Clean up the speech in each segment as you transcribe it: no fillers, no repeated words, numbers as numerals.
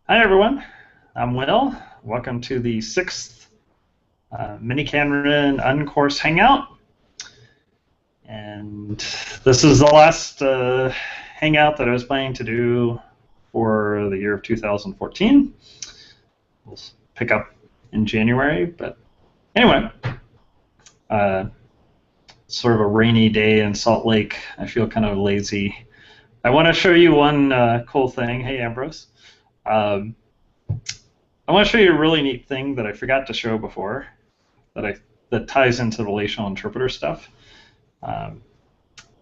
Hi everyone, I'm Will. Welcome to the sixth miniKanren Uncourse Hangout. And this is the last hangout that I was planning to do for the year of 2014. We'll pick up in January, but anyway, uh, sort of a rainy day in Salt Lake. I feel kind of lazy. I want to show you one cool thing. Hey Ambrose. Um, I want to show you a really neat thing that I forgot to show before that ties into the relational interpreter stuff. Um,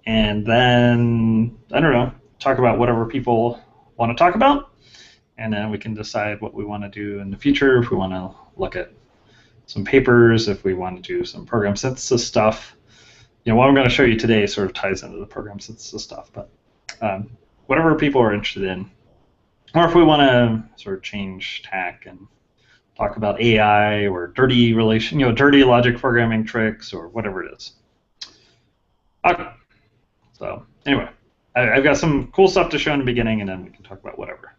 and then, I don't know, talk about whatever people want to talk about. And then we can decide what we want to do in the future, if we want to look at some papers, if we want to do some program synthesis stuff. What I'm going to show you today sort of ties into the program synthesis stuff, but whatever people are interested in. Or if we want to sort of change tack and talk about AI or dirty dirty logic programming tricks or whatever it is. Okay. So anyway, I've got some cool stuff to show in the beginning, and then we can talk about whatever.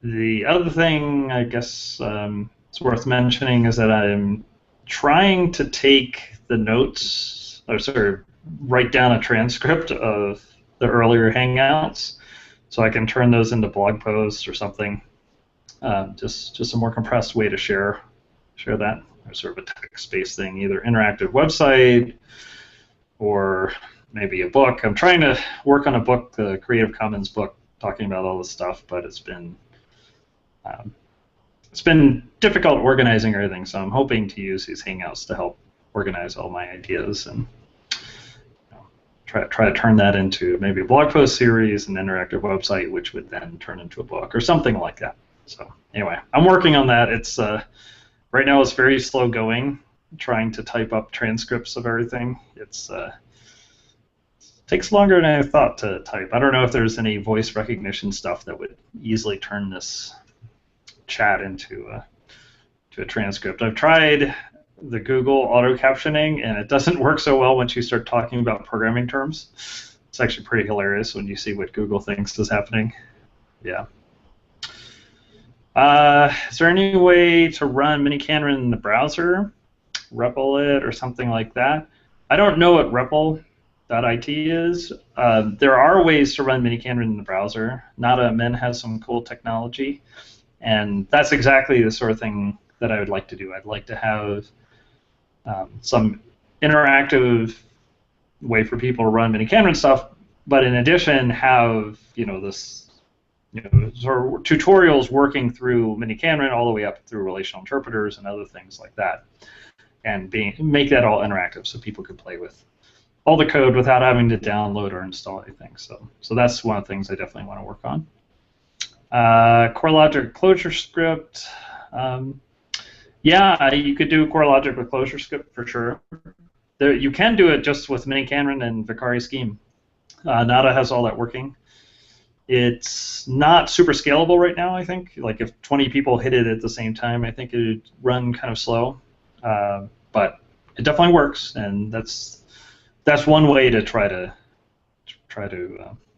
The other thing I guess it's worth mentioning is that I'm trying to take the notes, or sort of write down a transcript of the earlier Hangouts, so I can turn those into blog posts or something. Just a more compressed way to share that, or sort of a text-based thing, either interactive website or maybe a book. I'm trying to work on a book, the Creative Commons book, talking about all this stuff, but it's been difficult organizing everything. So I'm hoping to use these Hangouts to help organize all my ideas and try to turn that into maybe a blog post series, an interactive website, which would then turn into a book or something like that. So anyway, I'm working on that. It's right now it's very slow going, trying to type up transcripts of everything. It's takes longer than I thought to type. I don't know if there's any voice recognition stuff that would easily turn this chat into a transcript. I've tried the Google auto captioning, and it doesn't work so well once you start talking about programming terms. It's actually pretty hilarious when you see what Google thinks is happening. Yeah. Is there any way to run miniKanren in the browser, REPL it, or something like that? I don't know what REPL.it is. There are ways to run miniKanren in the browser. Nada has some cool technology, and that's exactly the sort of thing that I would like to do. I'd like to have some interactive way for people to run miniKanren stuff, but in addition have this sort of tutorials working through miniKanren all the way up through relational interpreters and other things like that, and make that all interactive so people can play with all the code without having to download or install anything. So that's one of the things I definitely want to work on. Core logic closure script. Yeah, you could do core logic with closure script for sure. You can do it just with miniKanren and Vicari scheme. Nada has all that working. It's not super scalable right now, I think. Like if 20 people hit it at the same time, I think it would run kind of slow. But it definitely works, and that's one way to try to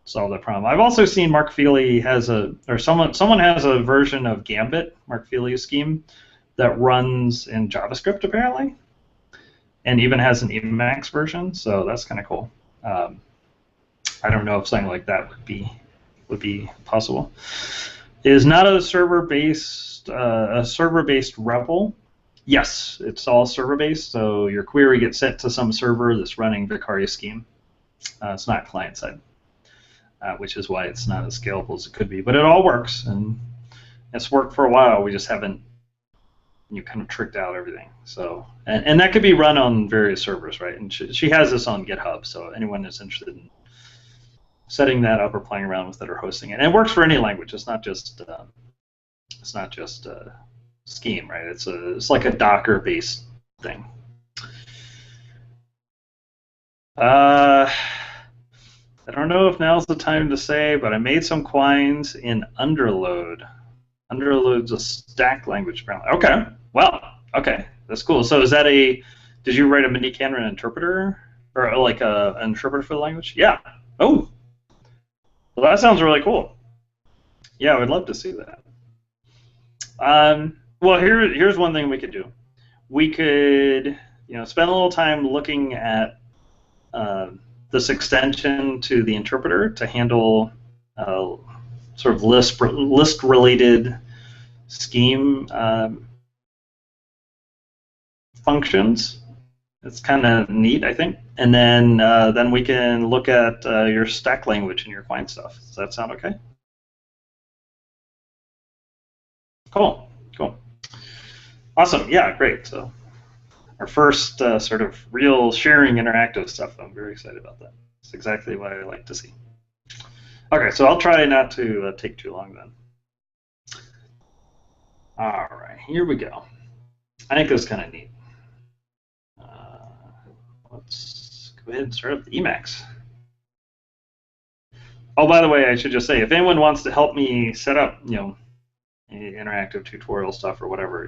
solve that problem. I've also seen Mark Feely someone has a version of Gambit, Mark Feely's scheme, that runs in JavaScript apparently, and even has an Emacs version. So that's kind of cool. I don't know if something like that would be possible. It is not a server-based REPL. Yes, it's all server-based. So your query gets sent to some server that's running Vicari scheme. It's not client-side, which is why it's not as scalable as it could be. But it all works, and it's worked for a while. We just haven't kind of tricked out everything. So and that could be run on various servers, right? And she has this on GitHub, so anyone that's interested in setting that up or playing around with it or hosting it, and it works for any language. It's not just Scheme, right? It's like a Docker-based thing. I don't know if now's the time to say, but I made some quines in Underload. Underload's a stack language, apparently. Okay, well, okay, that's cool. So is that did you write a miniKanren interpreter? Or like an interpreter for the language? Yeah. Oh, well, that sounds really cool. Yeah, I would love to see that. Well, here's one thing we could do. We could, spend a little time looking at this extension to the interpreter to handle sort of list-related scheme functions. It's kind of neat, I think. And then we can look at your stack language and your client stuff. Does that sound okay? Cool. Awesome. Yeah, great. So our first sort of real sharing interactive stuff. I'm very excited about that. It's exactly what I like to see. Okay, so I'll try not to take too long then. All right, here we go. I think this is kind of neat. Let's go ahead and start up the Emacs. Oh, by the way, I should just say, if anyone wants to help me set up, interactive tutorial stuff or whatever,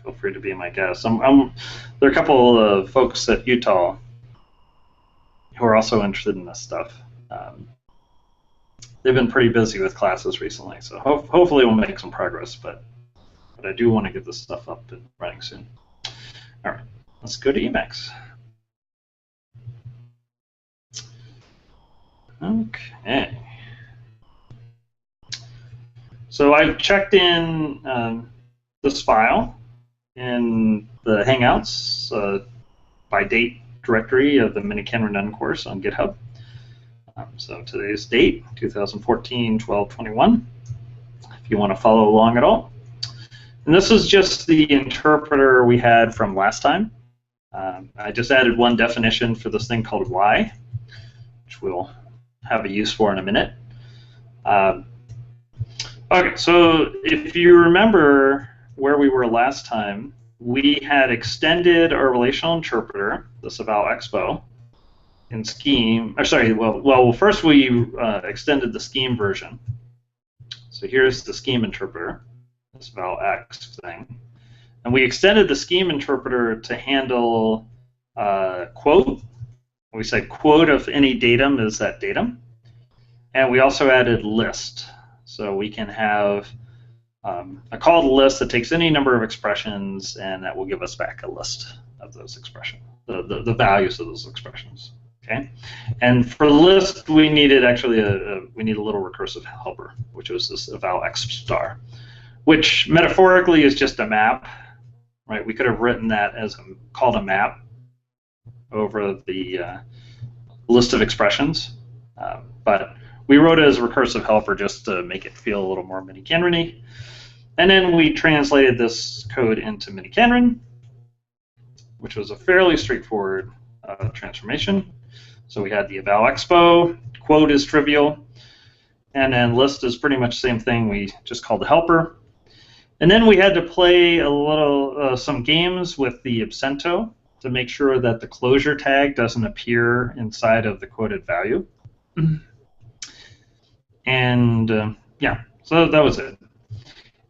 feel free to be my guest. There are a couple of folks at Utah who are also interested in this stuff. They've been pretty busy with classes recently, so hopefully we'll make some progress, but I do want to get this stuff up and running soon. All right, let's go to Emacs. Okay. So I've checked in this file in the Hangouts by date directory of the miniKanren Uncourse on GitHub. So today's date, 2014-12/21, if you want to follow along at all. And this is just the interpreter we had from last time. I just added one definition for this thing called Y, which we'll have a use for in a minute. Okay, so if you remember where we were last time, we had extended our relational interpreter, this eval expo, in scheme. Or sorry, well, first we extended the scheme version. So here's the scheme interpreter, this eval x thing, and we extended the scheme interpreter to handle quote. We said quote of any datum is that datum, and we also added list. So we can have a call to list that takes any number of expressions, and that will give us back a list of those expressions, the values of those expressions. Okay, and for list we needed actually we need a little recursive helper, which was this eval x star, which metaphorically is just a map, right? We could have written that as called a map over the list of expressions, but we wrote it as a recursive helper just to make it feel a little more miniKanren-y. And then we translated this code into miniKanren, which was a fairly straightforward transformation. So we had the eval expo, quote is trivial, and then list is pretty much the same thing. We just called the helper. And then we had to play a little some games with the absento to make sure that the closure tag doesn't appear inside of the quoted value. And yeah, so that was it.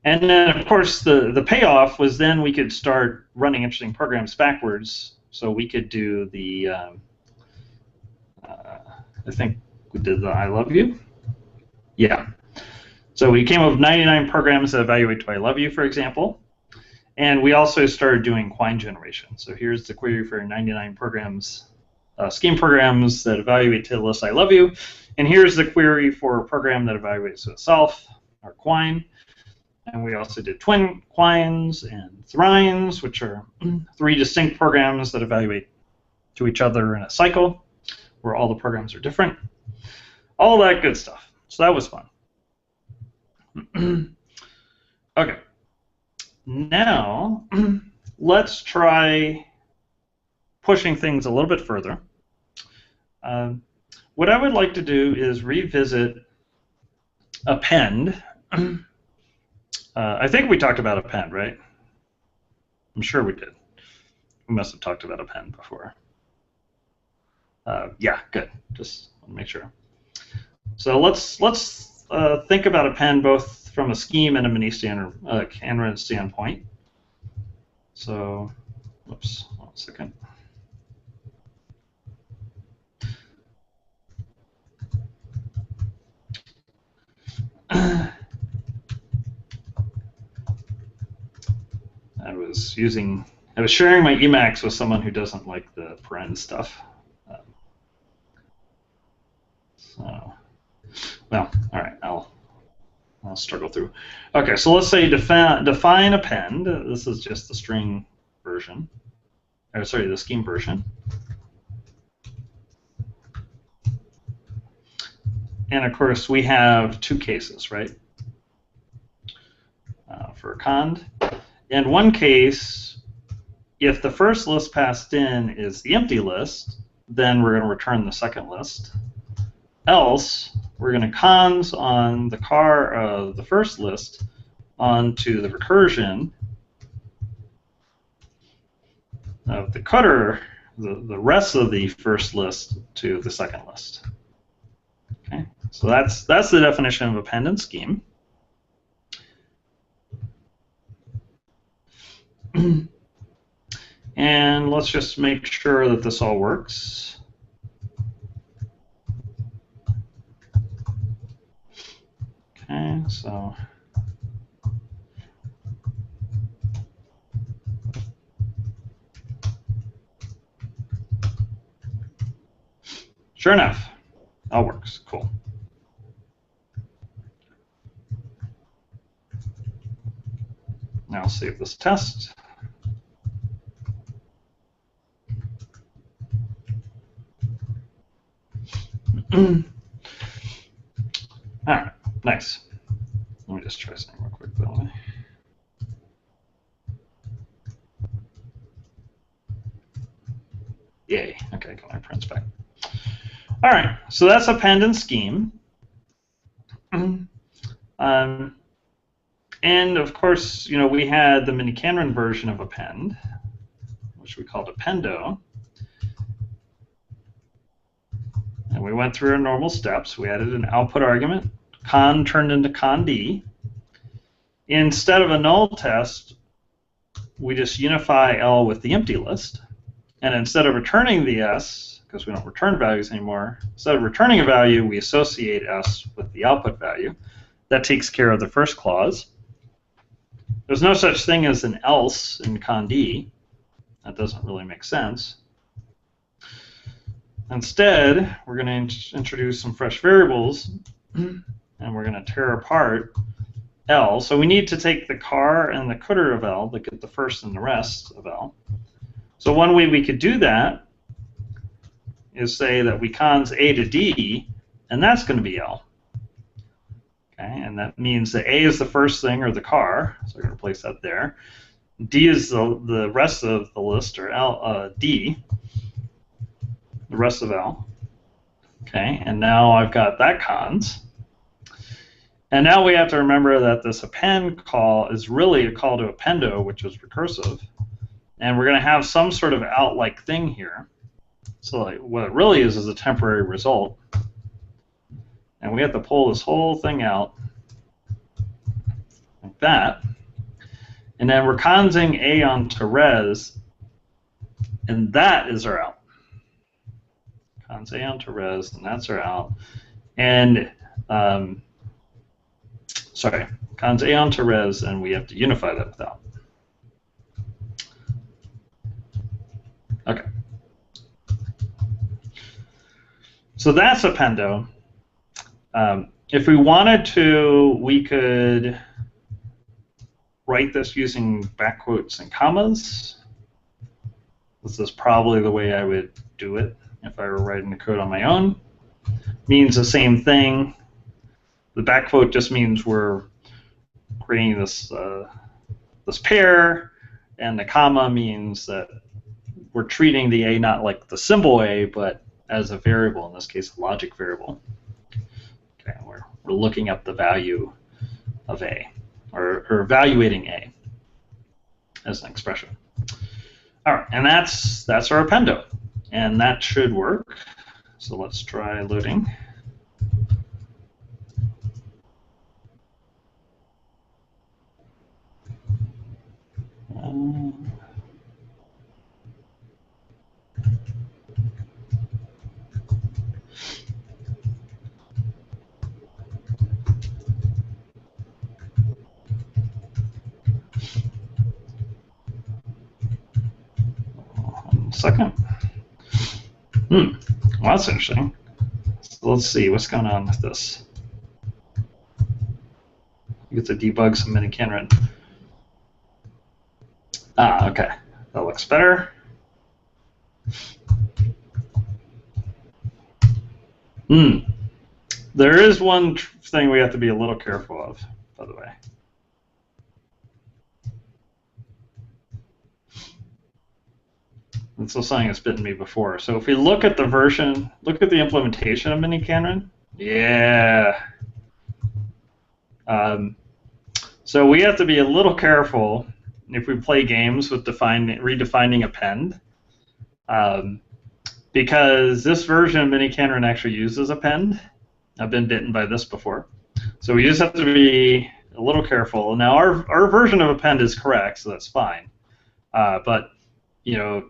And then, of course, the payoff was then we could start running interesting programs backwards. So we could do the, I think we did the I love you. Yeah. So we came up with 99 programs that evaluate to I love you, for example. And we also started doing Quine generation. So here's the query for 99 programs, scheme programs that evaluate to the list I love you. And here's the query for a program that evaluates to itself, or Quine. And we also did twin quines and thrines, which are 3 distinct programs that evaluate to each other in a cycle, where all the programs are different. All that good stuff. So that was fun. Okay. Now, let's try pushing things a little bit further. What I would like to do is revisit append. I think we talked about append, right? I'm sure we did. We must have talked about append before. Yeah, good. Just want to make sure. So let's think about append both from a scheme and a miniKanren standpoint. So, whoops, 1 second. was sharing my Emacs with someone who doesn't like the paren stuff. So, well, all right, I'll struggle through. Okay, so let's say define append. This is just the string version, or sorry, the scheme version. And of course, we have two cases, right? For cond. In one case, if the first list passed in is the empty list, then we're going to return the second list. Else, we're going to cons on the car of the first list onto the recursion of the cutter, the rest of the first list to the second list. Okay, so that's the definition of append and scheme. And let's just make sure that this all works. Okay, so sure enough, all works. Cool. Now I'll save this test. All right, nice. Let me just try something real quick, though. Yay, okay, got my prints back. All right, so that's append and scheme. And of course, you know, we had the miniKanren version of append, which we called appendo. And we went through our normal steps. We added an output argument. Con turned into con d. Instead of a null test, we just unify L with the empty list. And instead of returning the S, because we don't return values anymore, instead of returning a value, we associate S with the output value. That takes care of the first clause. There's no such thing as an else in con d. That doesn't really make sense. Instead, we're going to introduce some fresh variables, and we're going to tear apart L. So we need to take the car and the cutter of L to get the first and the rest of L. So one way we could do that is say that we cons A to D, and that's going to be L. Okay, and that means that A is the first thing, or the car, so we're going to place that there. D is the rest of the list, or L, D, the rest of L. Okay, and now I've got that cons. And now we have to remember that this append call is really a call to appendo, which is recursive. And we're going to have some sort of out-like thing here. So like, what it really is a temporary result. And we have to pull this whole thing out like that. And then we're consing A onto res, and that is our out. Cons A onto res, and that's our out. And, sorry, cons A onto res, and we have to unify that with out. Okay. So that's appendo. If we wanted to, we could write this using back quotes and commas. This is probably the way I would do it if I were writing the code on my own. Means the same thing. The back quote just means we're creating this this pair, and the comma means that we're treating the A not like the symbol A, but as a variable, in this case, a logic variable. Okay, we're looking up the value of A, or evaluating A as an expression. All right, and that's our appendo, and that should work. So let's try loading. second. Well, that's interesting. So let's see what's going on with this. You get to debug some miniKanren. Okay. That looks better. There is one thing we have to be a little careful of, by the way. It's still something that's bitten me before. So if we look at the version, look at the implementation of miniKanren. Yeah. So we have to be a little careful if we play games with redefining append, because this version of miniKanren actually uses append. I've been bitten by this before. So we just have to be a little careful. Now our version of append is correct, so that's fine. But you know,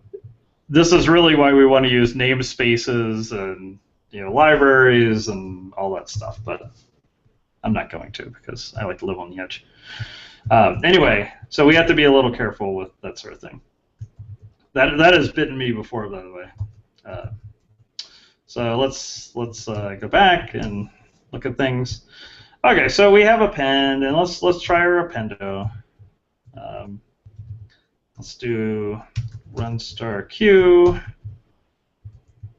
this is really why we want to use namespaces and libraries and all that stuff. But I'm not going to because I like to live on the edge. Anyway, so we have to be a little careful with that sort of thing. That has bitten me before, by the way. So let's go back and look at things. Okay, so we have append, and let's try our appendo. Let's do run star q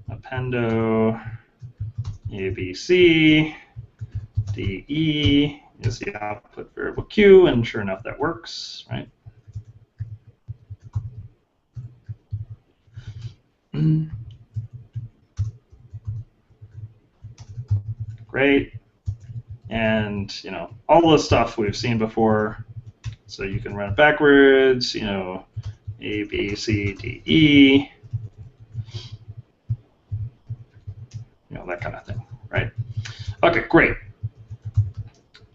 appendo abc de is the output variable q, and sure enough that works, right? Great. And all the stuff we've seen before, so you can run it backwards, A, B, C, D, E, that kind of thing, right? Okay, great.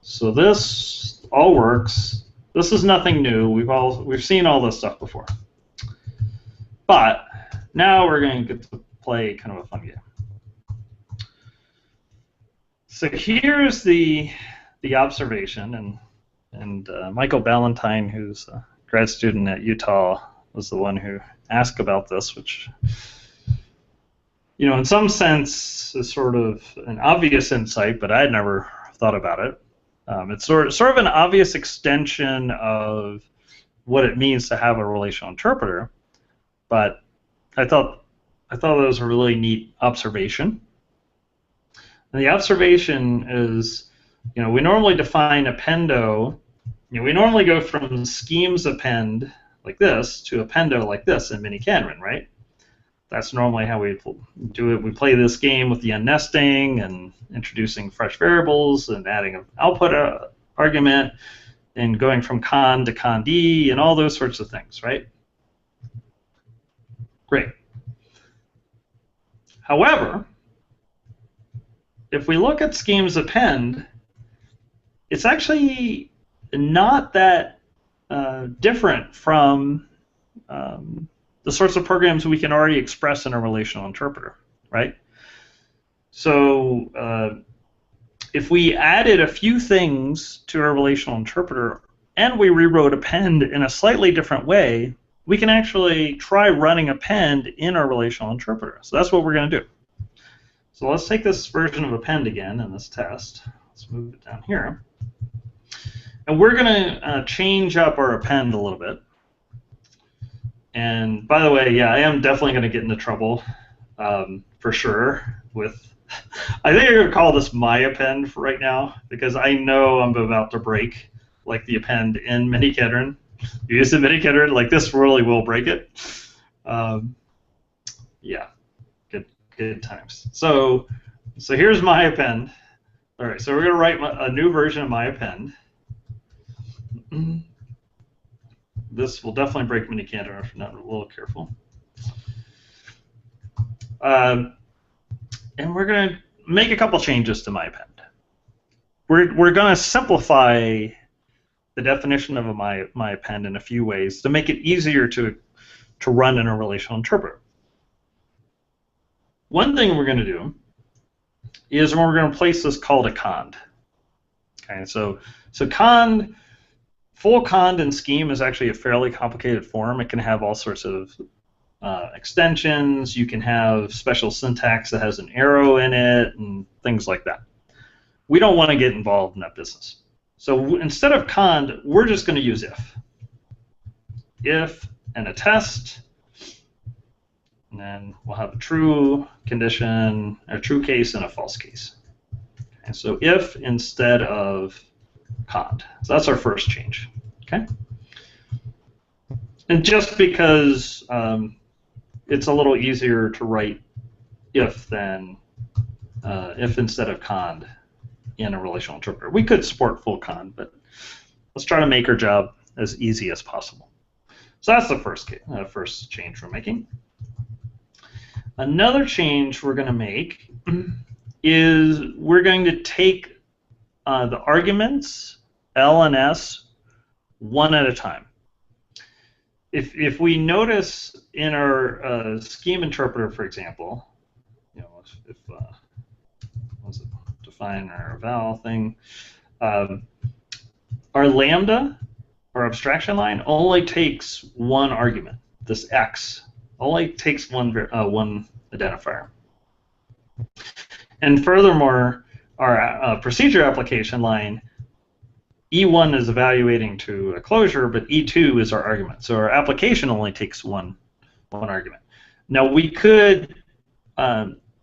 So this all works. This is nothing new. We've seen all this stuff before. But now we're going to get to play kind of a fun game. So here's the observation, and Michael Ballantyne, who's a grad student at Utah, was the one who asked about this, which in some sense is sort of an obvious insight, but I had never thought about it. It's sort of an obvious extension of what it means to have a relational interpreter, but I thought that was a really neat observation. And the observation is, we normally define appendo. We normally go from schemes append like this to appendo like this in miniKanren, right? That's normally how we do it. We play this game with the unnesting and introducing fresh variables and adding an output argument and going from con to con d and all those sorts of things, right? Great. However, if we look at schemes append, it's actually not that different from the sorts of programs we can already express in a relational interpreter, right? So if we added a few things to our relational interpreter and we rewrote append in a slightly different way, we can actually try running append in our relational interpreter. So that's what we're going to do. So let's take this version of append again in this test. Let's move it down here. And we're going to change up our append a little bit. And by the way, yeah, I am definitely going to get into trouble for sure with, I think I'm going to call this my append for right now, because I know I'm about to break like the append in miniKanren. You use the miniKanren, like this really will break it. Yeah, good times. So here's my append. All right, so we're going to write a new version of my append. This will definitely break miniKanren if not a little careful. And we're going to make a couple changes to my append. We're going to simplify the definition of my append in a few ways to make it easier to run in a relational interpreter. One thing we're going to do is we're going to place this call to cond. Okay, so cond, full cond in scheme is actually a fairly complicated form. It can have all sorts of extensions. You can have special syntax that has an arrow in it and things like that. We don't want to get involved in that business. So instead of cond, we're just going to use if. If and a test, and then we'll have a true condition, a true case, and a false case. And so if instead of cond. So that's our first change. Okay. And just because it's a little easier to write if than if instead of cond in a relational interpreter. We could support full cond, but let's try to make our job as easy as possible. So that's the first change we're making. Another change we're going to make is we're going to take the arguments L and S one at a time. If we notice in our scheme interpreter, for example, if what's it, define our val thing, our lambda, our abstraction line, only takes one argument. This X only takes one identifier. And furthermore, our procedure application line, E1 is evaluating to a closure, but E2 is our argument. So our application only takes one argument. Now we could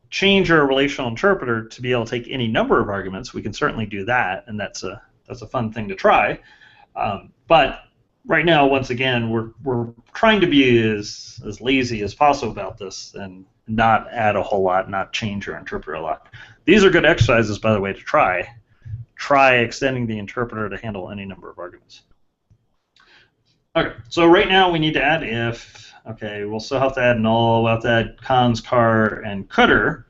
change our relational interpreter to be able to take any number of arguments. We can certainly do that, and that's a fun thing to try. But right now, once again, we're trying to be as lazy as possible about this and not add a whole lot, not change our interpreter a lot. These are good exercises, by the way, to try. Try extending the interpreter to handle any number of arguments. Okay, so right now we need to add if. Okay, we'll still have to add null, we'll have to add cons, car, and could'er,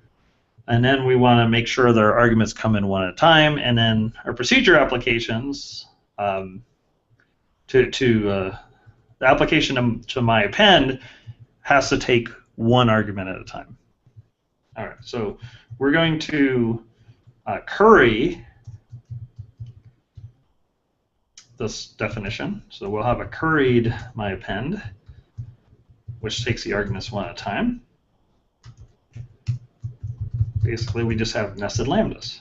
and then we want to make sure that our arguments come in one at a time, and then our procedure applications, the application to my append has to take one argument at a time. All right, so we're going to curry this definition. So we'll have a curried my append, which takes the arguments one at a time. Basically, we just have nested lambdas.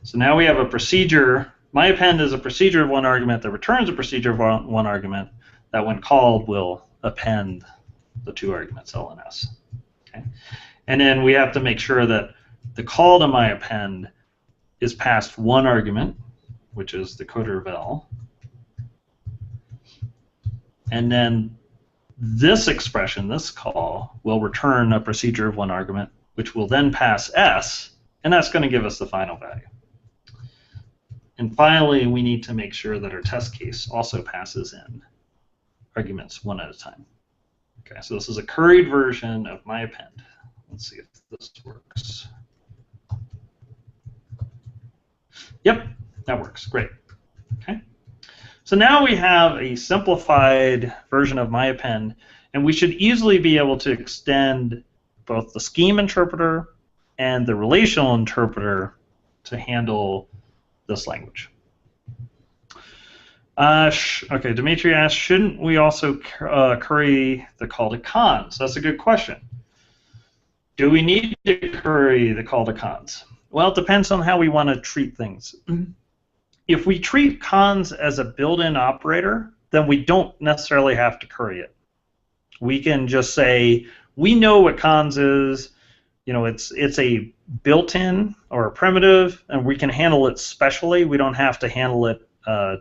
So now we have a procedure. My append is a procedure of one argument that returns a procedure of one argument that, when called, will append the two arguments L and S. Okay? And then we have to make sure that the call to my append is passed one argument, which is the coder of L. And then this expression, this call, will return a procedure of one argument, which will then pass S, and that's going to give us the final value. And finally, we need to make sure that our test case also passes in arguments one at a time. Okay, so this is a curried version of my append. Let's see if this works. Yep, that works. Great. Okay. So now we have a simplified version of my append, and we should easily be able to extend both the scheme interpreter and the relational interpreter to handle this language. Okay, Dimitri asked, shouldn't we also curry the call to cons? That's a good question. Do we need to curry the call to cons? Well, it depends on how we want to treat things. If we treat cons as a built-in operator, then we don't necessarily have to curry it. We can just say, we know what cons is, it's a built-in or a primitive, and we can handle it specially. We don't have to handle it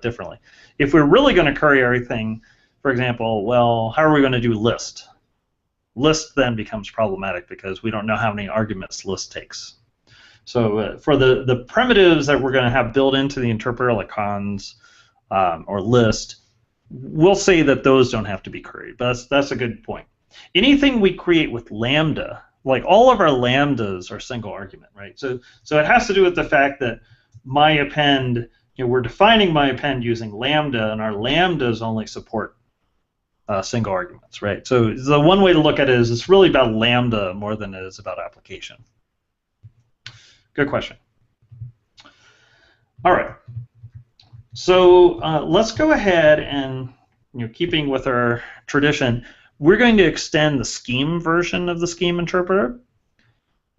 differently. If we're really going to curry everything, for example, well, how are we going to do list? List then becomes problematic because we don't know how many arguments list takes. So for the primitives that we're going to have built into the interpreter, like cons or list, we'll say that those don't have to be curried. But that's a good point. Anything we create with lambda, like all of our lambdas are single argument, right? So it has to do with the fact that my append, we're defining my append using lambda, and our lambdas only support single arguments, right? So the one way to look at it is it's really about lambda more than it is about application. Good question. All right. So let's go ahead and keeping with our tradition, we're going to extend the scheme version of the scheme interpreter,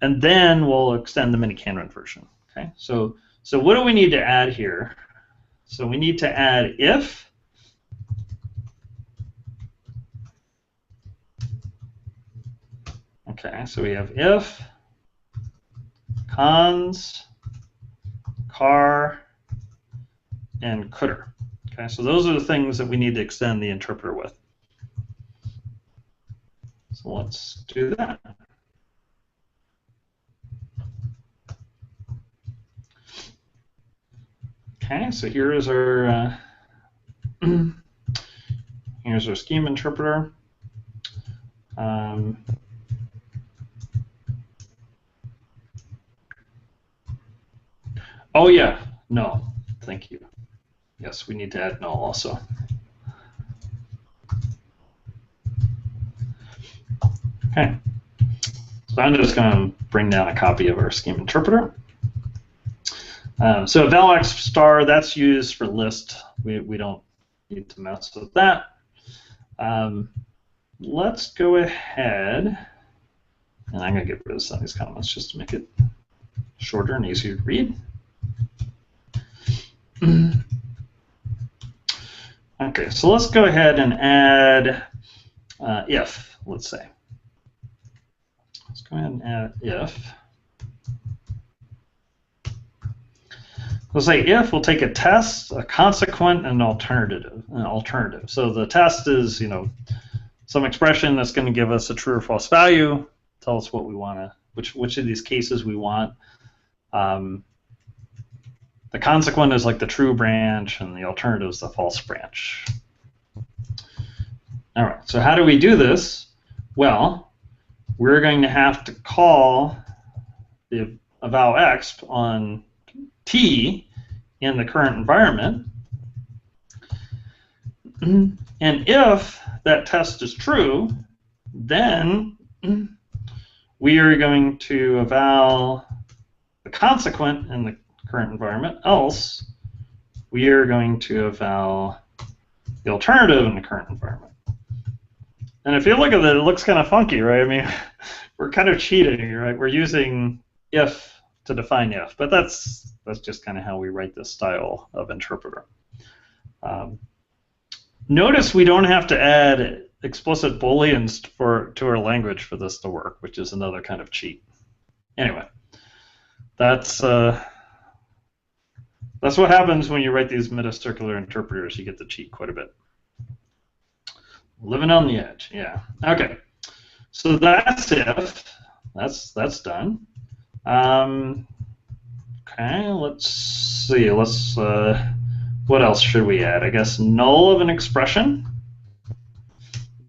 and then we'll extend the miniKanren version. Okay, so what do we need to add here? So we need to add if. Okay, so we have if cons, car, and could'er. Okay, so those are the things that we need to extend the interpreter with. So let's do that. Okay, so here's our scheme interpreter. Oh yeah, null. Thank you. Yes, we need to add null also. Okay, so I'm just going to bring down a copy of our scheme interpreter. So val x star, that's used for list. We don't need to mess with that. Let's go ahead, and I'm going to get rid of some of these comments just to make it shorter and easier to read. Okay, so let's go ahead and add if, let's say. Let's go ahead and add if. We'll say if, we'll take a test, a consequent, and an alternative. So the test is, some expression that's going to give us a true or false value, tell us what we want to, which of these cases we want. The consequent is like the true branch, and the alternative is the false branch. All right, so how do we do this? Well, we're going to have to call the eval x on t in the current environment. And if that test is true, then we are going to eval the consequent in the current environment, else we are going to eval the alternative in the current environment. And if you look at it, it looks kind of funky, right? I mean, we're kind of cheating, right? We're using if to define if, but that's just kind of how we write this style of interpreter. Notice we don't have to add explicit booleans to our language for this to work, which is another kind of cheat. Anyway, that's what happens when you write these metacircular interpreters. You get to cheat quite a bit. Living on the edge, yeah. Okay, so that's if. That's done. Okay, let's see. What else should we add? I guess null of an expression.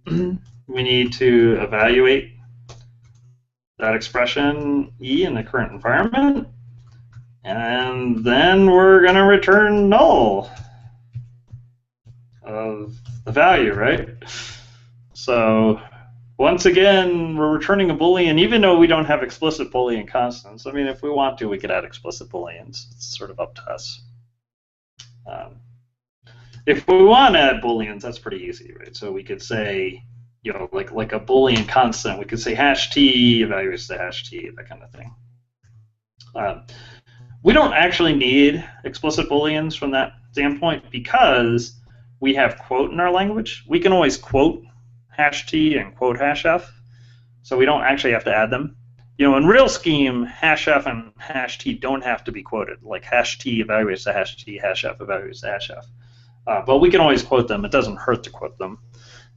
We need to evaluate that expression E in the current environment, and then we're going to return null of the value, right? So once again, we're returning a Boolean, even though we don't have explicit Boolean constants. I mean, if we want to, we could add explicit Booleans. It's sort of up to us. If we want to add Booleans, that's pretty easy, right? So we could say, like a Boolean constant, we could say hash t evaluates the hash t, that kind of thing. We don't actually need explicit Booleans from that standpoint because we have quote in our language. We can always quote hash t and quote hash f, so we don't actually have to add them. In real scheme, hash f and hash t don't have to be quoted. Like hash t evaluates the hash t, hash f evaluates the hash f. But we can always quote them. It doesn't hurt to quote them,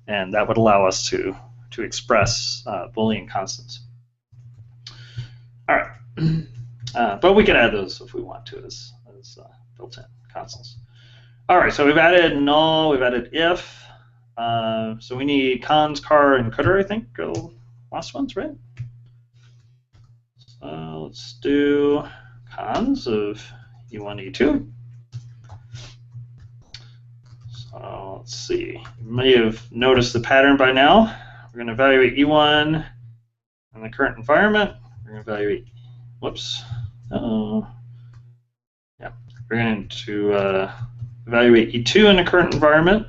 and that would allow us to express Boolean constants. All right, but we can add those if we want to as built-in constants. All right, so we've added null, we've added if. So we need cons, car, and could'er, I think, are the last ones, right? So let's do cons of E1, E2. So let's see. You may have noticed the pattern by now. We're going to evaluate E1 in the current environment. We're going to evaluate, whoops. Yeah, we're going to evaluate E2 in the current environment.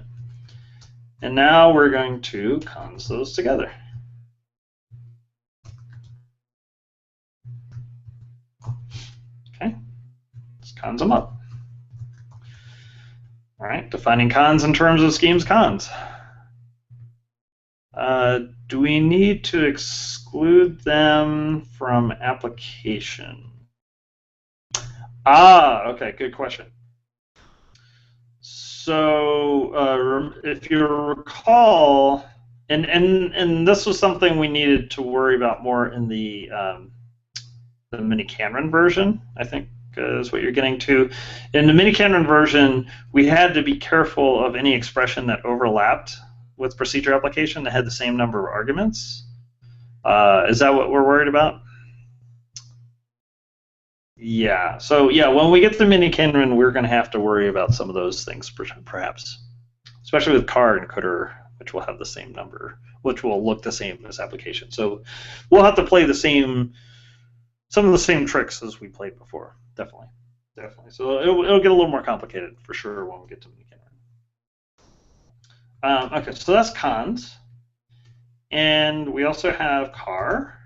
And now we're going to cons those together. Okay, let's cons them up. All right, defining cons in terms of schemes cons. Do we need to exclude them from application? Okay, good question. So if you recall, and this was something we needed to worry about more in the miniKanren version, I think is what you're getting to. In the miniKanren version, we had to be careful of any expression that overlapped with procedure application that had the same number of arguments. Is that what we're worried about? Yeah. So yeah, when we get to miniKanren, we're going to have to worry about some of those things, perhaps, especially with car and cdr, which will have the same number, which will look the same as application. So we'll have to play some of the same tricks as we played before. Definitely. So it'll get a little more complicated for sure when we get to miniKanren. Okay, so that's cons, and we also have car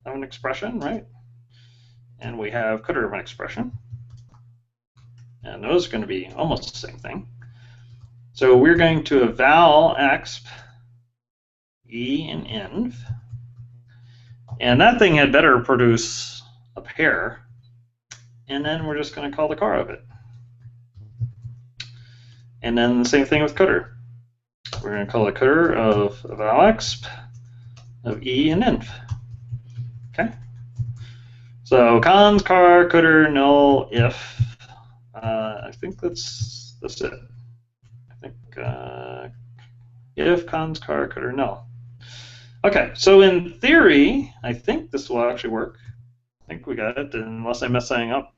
of an expression, right? And we have cdr of an expression, and those are going to be almost the same thing. So we're going to eval exp e and inv, and that thing had better produce a pair, and then we're just going to call the car of it. And then the same thing with cdr. We're going to call the cdr of eval exp of e and inv. Okay. So cons, car, cdr, null, if. I think that's it. I think if, cons, car, cdr, null. Okay, so in theory, I think this will actually work. I think we got it, unless I mess something up.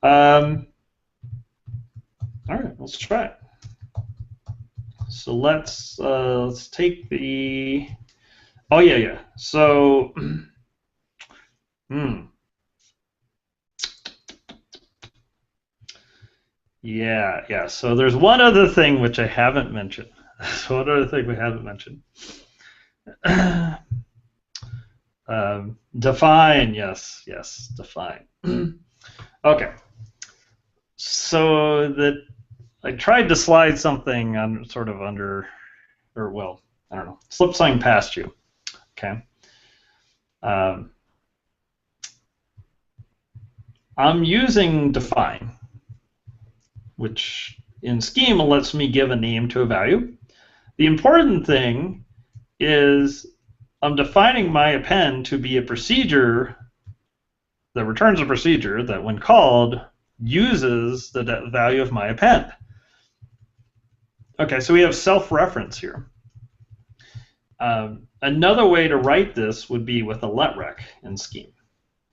All right, let's try it. So let's take the. Oh yeah. So. Yeah. So there's one other thing which I haven't mentioned. So one other thing we haven't mentioned. Define, yes, define. Okay. So that I tried to slide something on sort of under, or well, I don't know, slip something past you. Okay. I'm using define, which in schema lets me give a name to a value. The important thing is I'm defining my append to be a procedure that returns a procedure that, when called, uses the value of my append. Okay, so we have self-reference here. Another way to write this would be with a letrec in scheme.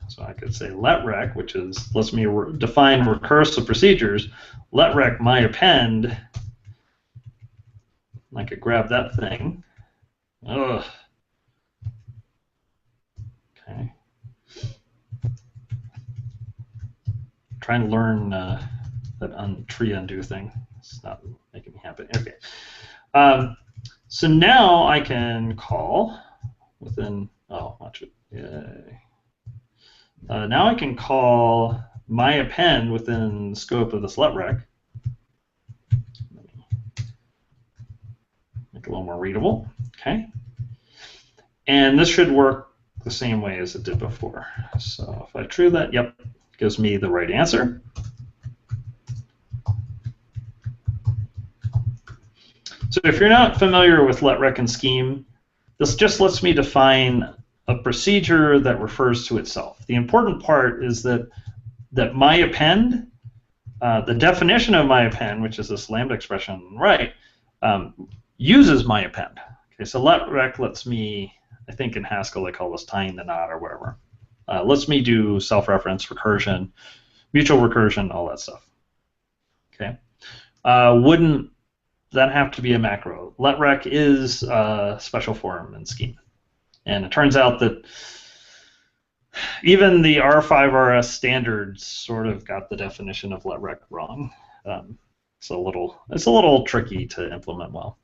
So I could say letrec, which lets me define recursive procedures. Letrec my append. I could grab that thing. Ugh. Okay. Trying to learn that tree undo thing. It's not making me happy. Okay. So now I can call within. Oh, watch it. Yay. Now I can call my append within the scope of this letrec. Let me make it a little more readable. Okay. And this should work the same way as it did before. So if I true that, yep, gives me the right answer. So if you're not familiar with letrec and scheme, this just lets me define a procedure that refers to itself. The important part is that my append, the definition of my append, which is this lambda expression on the right, uses my append. Okay, so letrec lets me, I think in Haskell they call this tying the knot or whatever. Lets me do self-reference, recursion, mutual recursion, all that stuff. Okay, wouldn't that have to be a macro? Letrec is a special form in scheme. And it turns out that even the R5RS standards sort of got the definition of letrec wrong. it's a little tricky to implement well.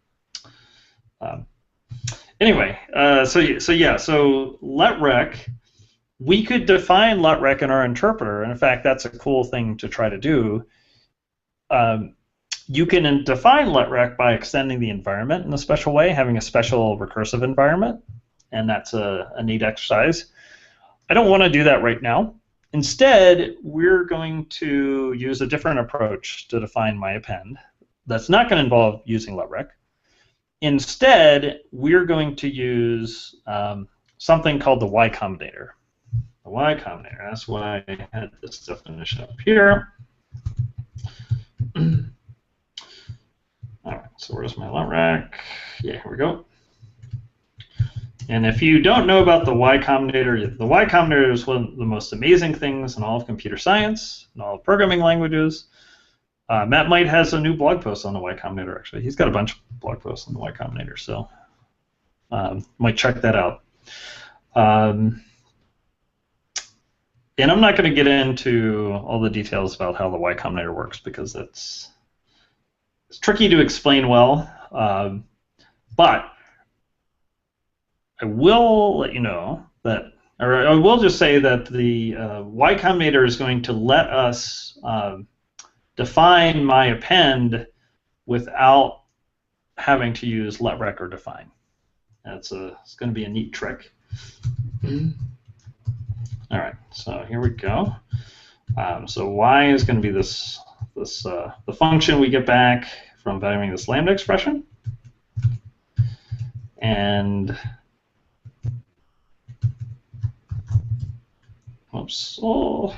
Anyway, so letrec, we could define letrec in our interpreter, and in fact, that's a cool thing to try to do. You can define letrec by extending the environment in a special way, having a special recursive environment, and that's a neat exercise. I don't want to do that right now. Instead, we're going to use a different approach to define my append. That's not going to involve using letrec. Instead, we're going to use something called the Y combinator. The Y combinator, that's why I had this definition up here. All right, so where's my letrec? Yeah, here we go. And if you don't know about the Y combinator is one of the most amazing things in all of computer science, and all of programming languages. Matt Might has a new blog post on the Y combinator, actually. He's got a bunch of blog posts on the Y combinator, so might check that out. And I'm not going to get into all the details about how the Y combinator works because it's tricky to explain well. But I will let you know that, or I will just say that the Y combinator is going to let us define my append without having to use letrec or define. It's going to be a neat trick. All right, so here we go. So Y is going to be the function we get back from valuing this lambda expression, and oops. Oh.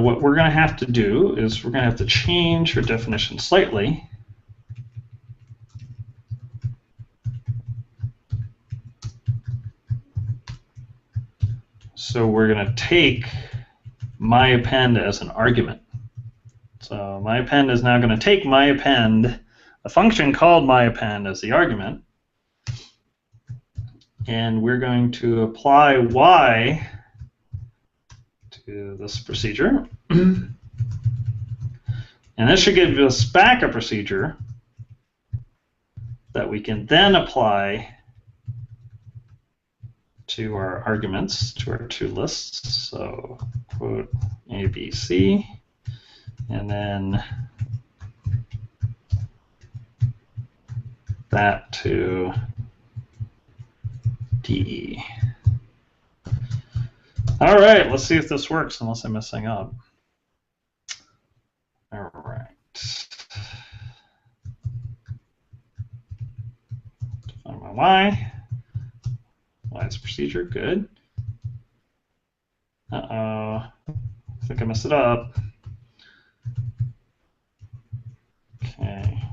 What we're going to have to do is we're going to have to change our definition slightly. So we're going to take my append as an argument. So my append is now going to take my append, a function called my append, as the argument. And we're going to apply Y to this procedure. And this should give us back a procedure that we can then apply to our arguments, to our two lists. So quote A, B, C, and then that to D. All right, let's see if this works, unless I'm messing up. All right. Define my Y. Y's procedure, good. Uh-oh, I think I messed it up. Okay,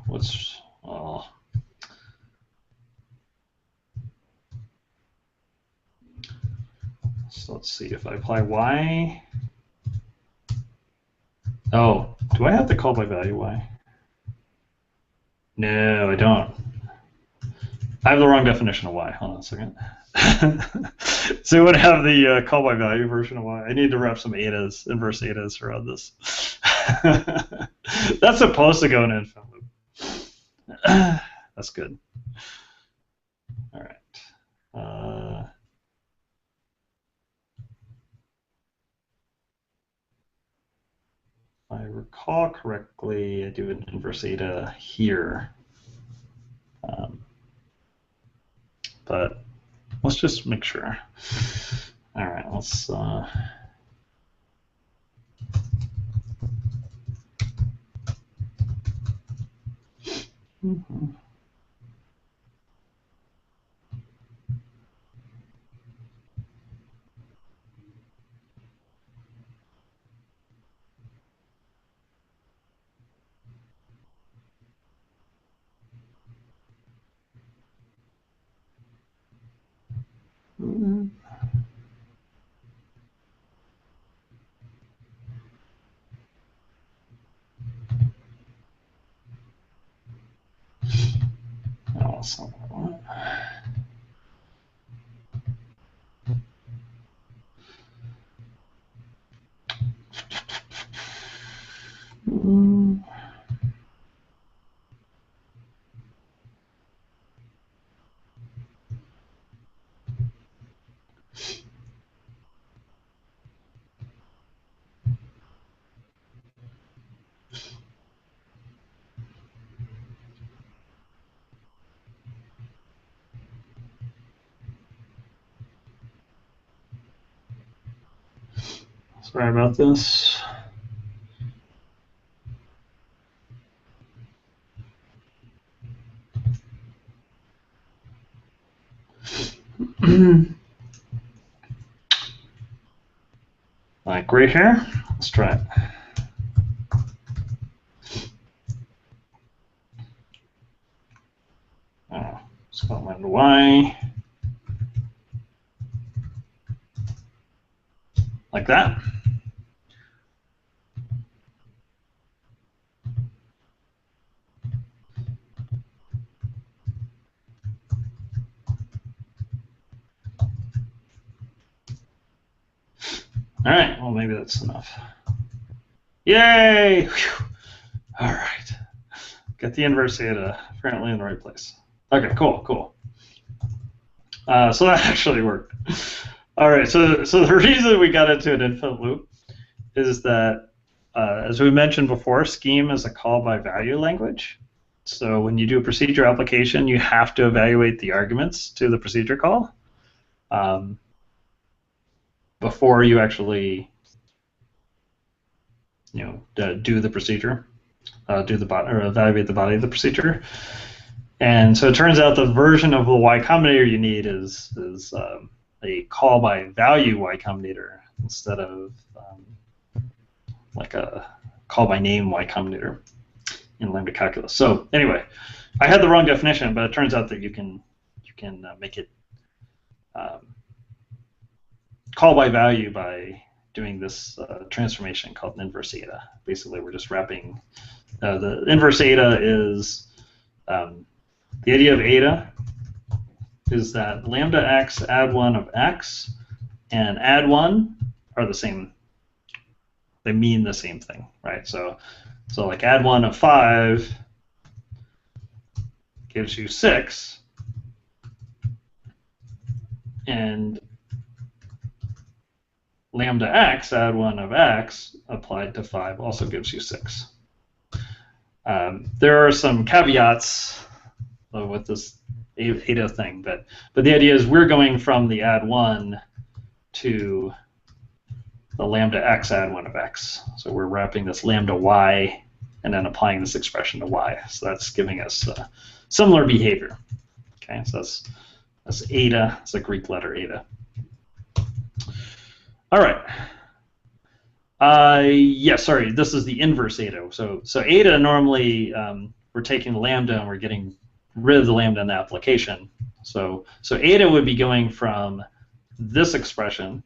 so let's see if I apply Y. Oh, do I have to call by value Y? No, I don't. I have the wrong definition of Y. Hold on a second. So it would have the call by value version of Y. I need to wrap some etas, inverse etas around this. That's supposed to go in infinite loop. That's good. All right. If I recall correctly, I do an inverse eta here. But let's just make sure. All right, let's. Sorry about this. Like right here. Let's try it. Let's go lambda y. Like that. All right, well, maybe that's enough. Yay! Whew. All right. Got the inverse eta apparently in the right place. Okay, cool. So that actually worked. All right, so the reason we got into an infinite loop is that, as we mentioned before, Scheme is a call by value language. So when you do a procedure application, you have to evaluate the arguments to the procedure call before you actually, do the procedure, evaluate the body of the procedure. And so it turns out the version of the Y Combinator you need is a call by value Y Combinator instead of like a call by name Y Combinator in lambda calculus. So anyway, I had the wrong definition, but it turns out that you can make it call by value by doing this transformation called an inverse eta. Basically, we're just wrapping the inverse eta is the idea of eta is that lambda x add 1 of x and add 1 are the same. They mean the same thing, right? So like add 1 of 5 gives you 6, and lambda x add 1 of x applied to 5 also gives you 6. There are some caveats with this eta thing, but the idea is we're going from the add 1 to the lambda x add 1 of x. So we're wrapping this lambda y and then applying this expression to y. So that's giving us similar behavior. Okay, so that's eta. It's a Greek letter eta. All right. Yeah, sorry. This is the inverse eta. So eta normally we're taking the lambda and we're getting rid of the lambda in the application. So eta would be going from this expression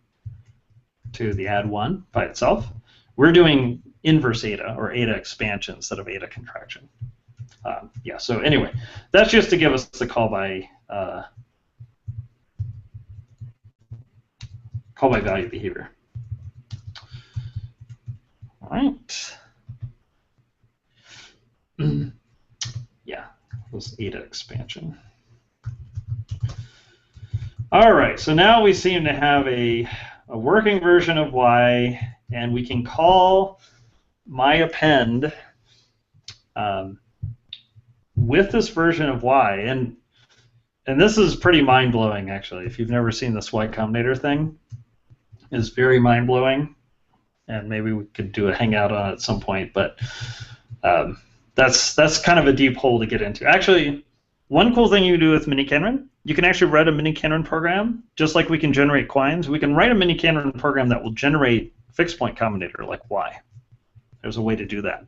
to the add 1 by itself. We're doing inverse eta or eta expansion instead of eta contraction. Yeah. So anyway, that's just to give us the call by value behavior. All right. Yeah, this eta expansion. All right, so now we seem to have a working version of y, and we can call my append with this version of y, and this is pretty mind-blowing, actually. If you've never seen this Y Combinator thing, it's very mind-blowing, and maybe we could do a hangout on it at some point, but that's kind of a deep hole to get into. Actually, one cool thing you can do with miniKanren, you can actually write a miniKanren program, just like we can generate quines. We can write a miniKanren program that will generate fixed point combinator like y. There's a way to do that.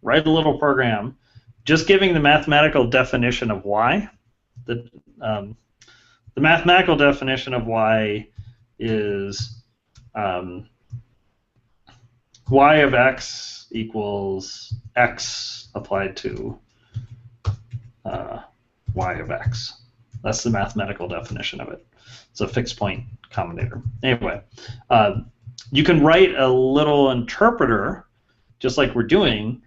Write a little program, just giving the mathematical definition of y. The mathematical definition of y is y of x equals x applied to y of x. That's the mathematical definition of it. It's a fixed point combinator. Anyway, you can write a little interpreter, just like we're doing,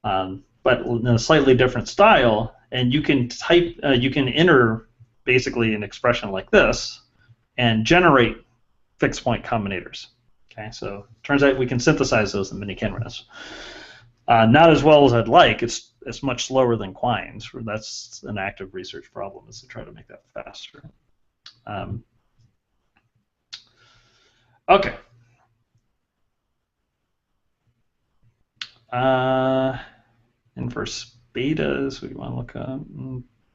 but in a slightly different style, and you can type, you can enter basically an expression like this and generate fixed point combinators. Okay, so it turns out we can synthesize those in miniKanren. Not as well as I'd like. It's much slower than quines. That's an active research problem, is to try to make that faster. Okay. Inverse beta is what you want to look up.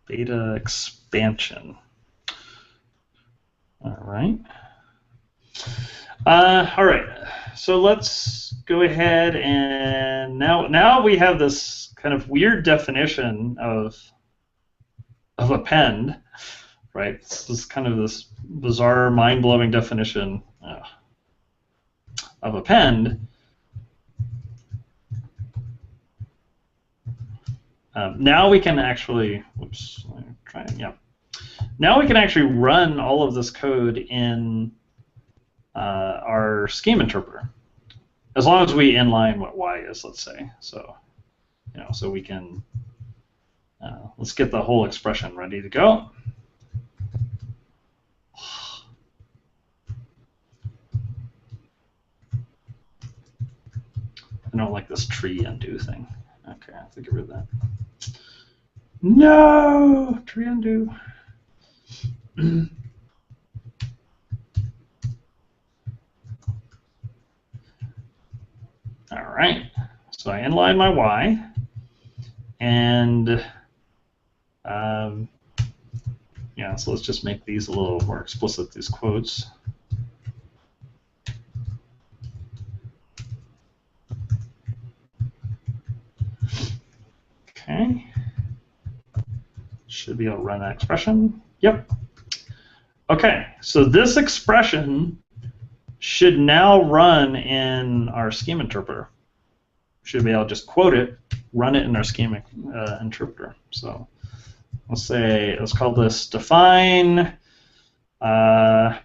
Beta expansion. All right. All right. So let's go ahead and now we have this kind of weird definition of append, right? This is kind of this bizarre, mind-blowing definition of append. Now we can actually, whoops, Now we can actually run all of this code in our scheme interpreter, as long as we inline what y is, let's say. So, so we can, let's get the whole expression ready to go. I don't like this tree undo thing. Okay, I have to get rid of that. No, tree undo. All right, so I inline my y, and yeah, so let's just make these a little more explicit, these quotes. Okay, should be able to run that expression. Yep. Okay, so this expression should now run in our scheme interpreter. Should be able to just quote it, run it in our scheme interpreter. So let's call this define, my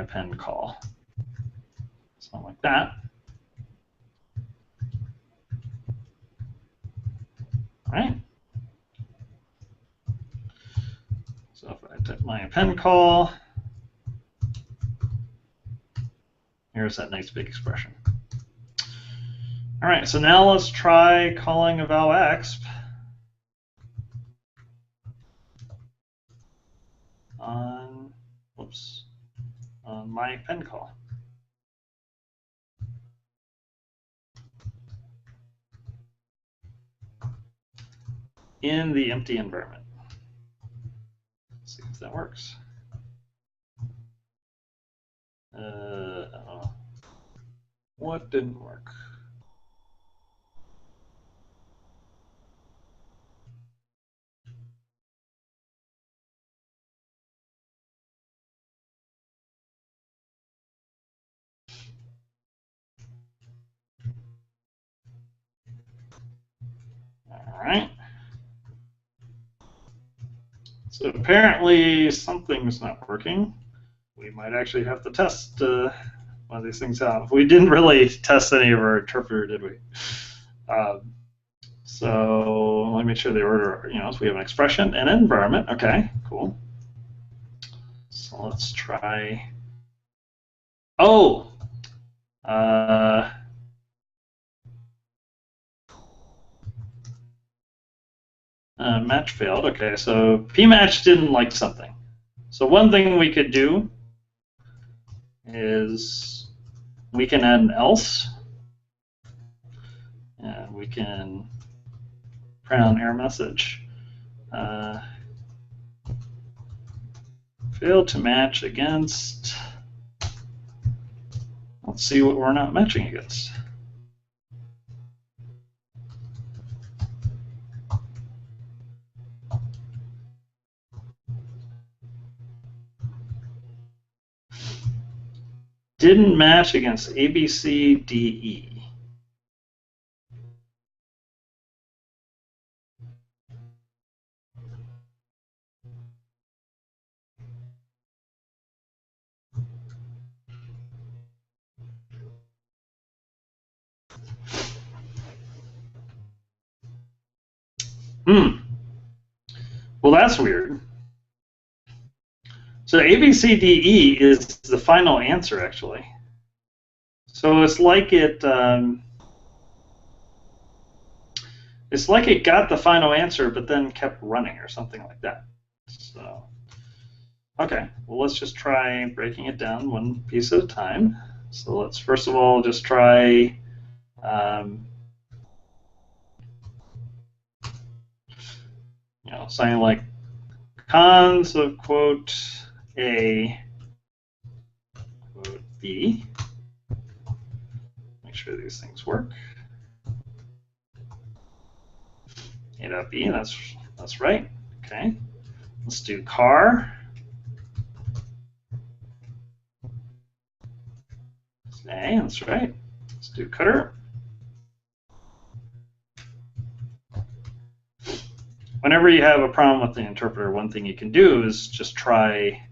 append call, something like that. All right. So if I type my append call, here's that nice big expression. All right, so now let's try calling a val exp on my append call. In the empty environment. Let's see if that works. What didn't work? All right. So apparently something's not working. We might actually have to test one of these things out. We didn't really test any of our interpreter, did we? So let me make sure the order, so we have an expression and an environment. Okay, cool. So let's try. Oh! Match failed. Okay, so pmatch didn't like something. So one thing we could do is we can add an else, and we can print out an error message. Failed to match against. Let's see what we're not matching against. Didn't match against A, B, C, D, E. Well, that's weird. So A, B, C, D, E is the final answer, actually. So it's like it got the final answer, but then kept running or something like that. So, okay, well, let's just try breaking it down one piece at a time. So let's first of all just try something like cons of quote A quote B. Make sure these things work. A dot B, that's right. Okay. Let's do car. A, that's right. Let's do cutter. Whenever you have a problem with the interpreter, one thing you can do is just try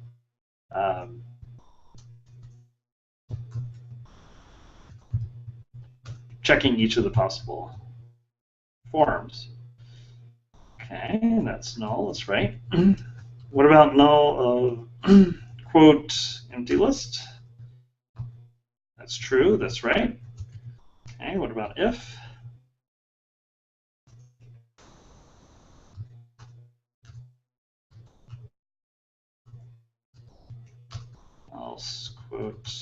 checking each of the possible forms. Okay, that's null, that's right. What about null of quote empty list? That's true, that's right. Okay, what about if? Else quote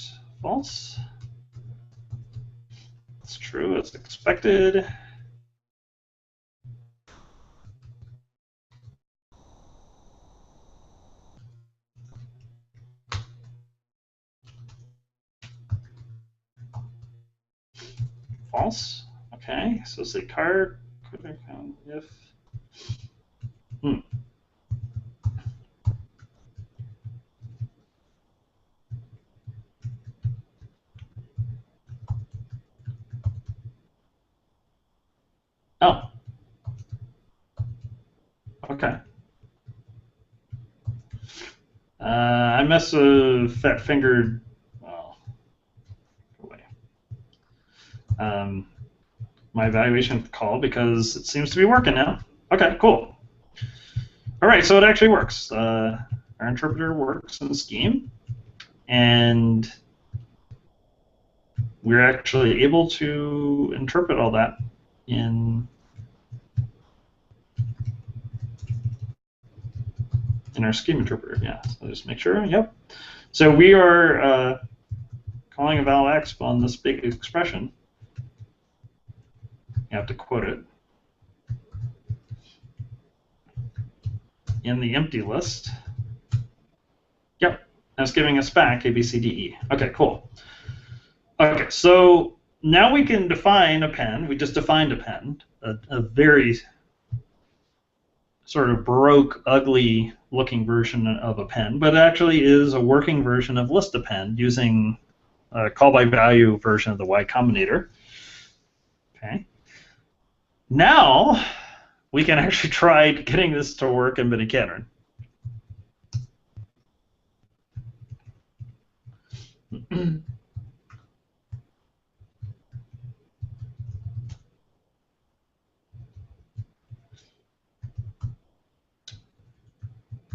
false. It's true, as expected. False. Okay, so say car could I count if. Oh. Okay. I must have fat fingered. Well, go away. My evaluation call because it seems to be working now. Okay, cool. All right, so it actually works. Our interpreter works in the scheme, and we're actually able to interpret all that in our scheme interpreter. Yeah, so just make sure. Yep. So we are calling a val exp on this big expression. You have to quote it in the empty list. Yep, and it's giving us back A, B, C, D, E. Okay, cool. Okay, so now we can define append. We just defined append, a very sort of baroque, ugly-looking version of append, but it actually is a working version of list append using a call-by-value version of the Y combinator. Okay. Now we can actually try getting this to work in miniKanren.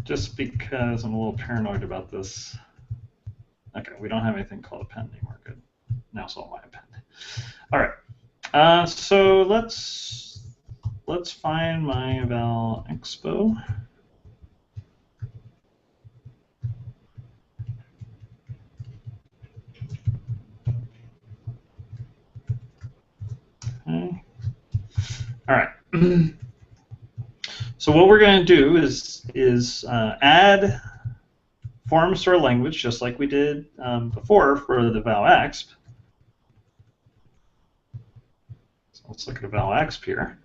Just because I'm a little paranoid about this. Okay, we don't have anything called append anymore. Good. Now it's all my append. All right. So let's find my val expo. Okay. All right. So what we're going to do is add forms to our language, just like we did before for the val exp. So let's look at a val exp here.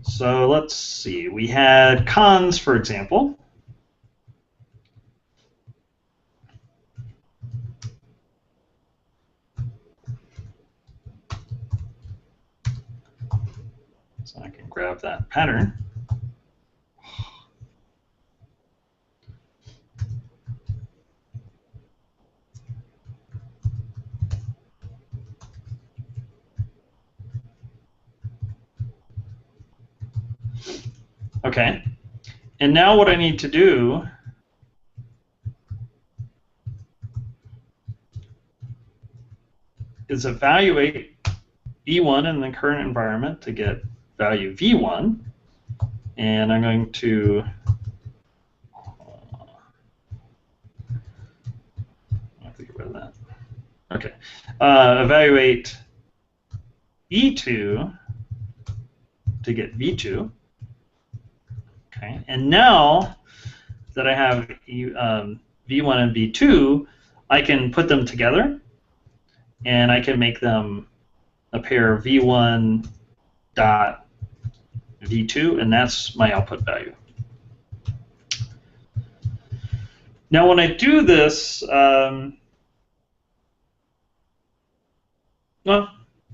So let's see. We had cons, for example. So I can grab that pattern. Okay. And now what I need to do is evaluate E1 in the current environment to get value V1. And I'm going to I have to get rid Okay. Evaluate E2 to get V2. Okay. And now that I have V1 and V2, I can put them together, and I can make them a pair of V1 dot V2, and that's my output value. Now, when I do this, well,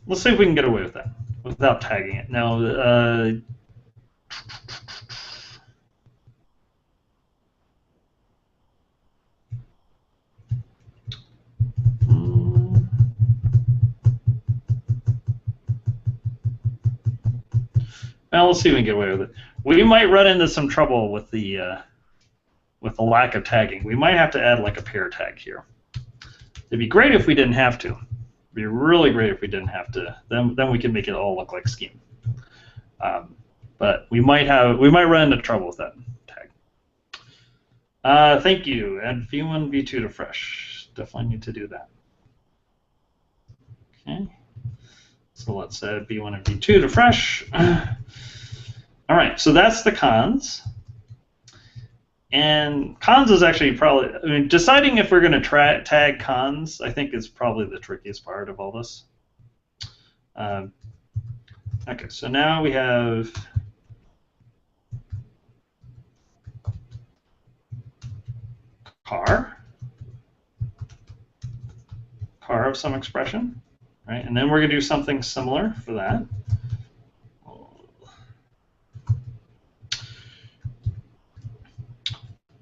let's see if we can get away with that without tagging it. Now, well, let's see if we can get away with it. We might run into some trouble with the lack of tagging. We might have to add like a pair tag here. It'd be great if we didn't have to. It'd be really great if we didn't have to. Then we can make it all look like scheme. But we might run into trouble with that tag. Thank you. Add V1, V2 to fresh. Definitely need to do that. Okay. So let's add V1 and V2 to fresh. All right. So that's the cons. And cons is actually probably, I mean, deciding if we're going to tag cons, I think is probably the trickiest part of all this. Okay, so now we have car of some expression, right? And then we're going to do something similar for that.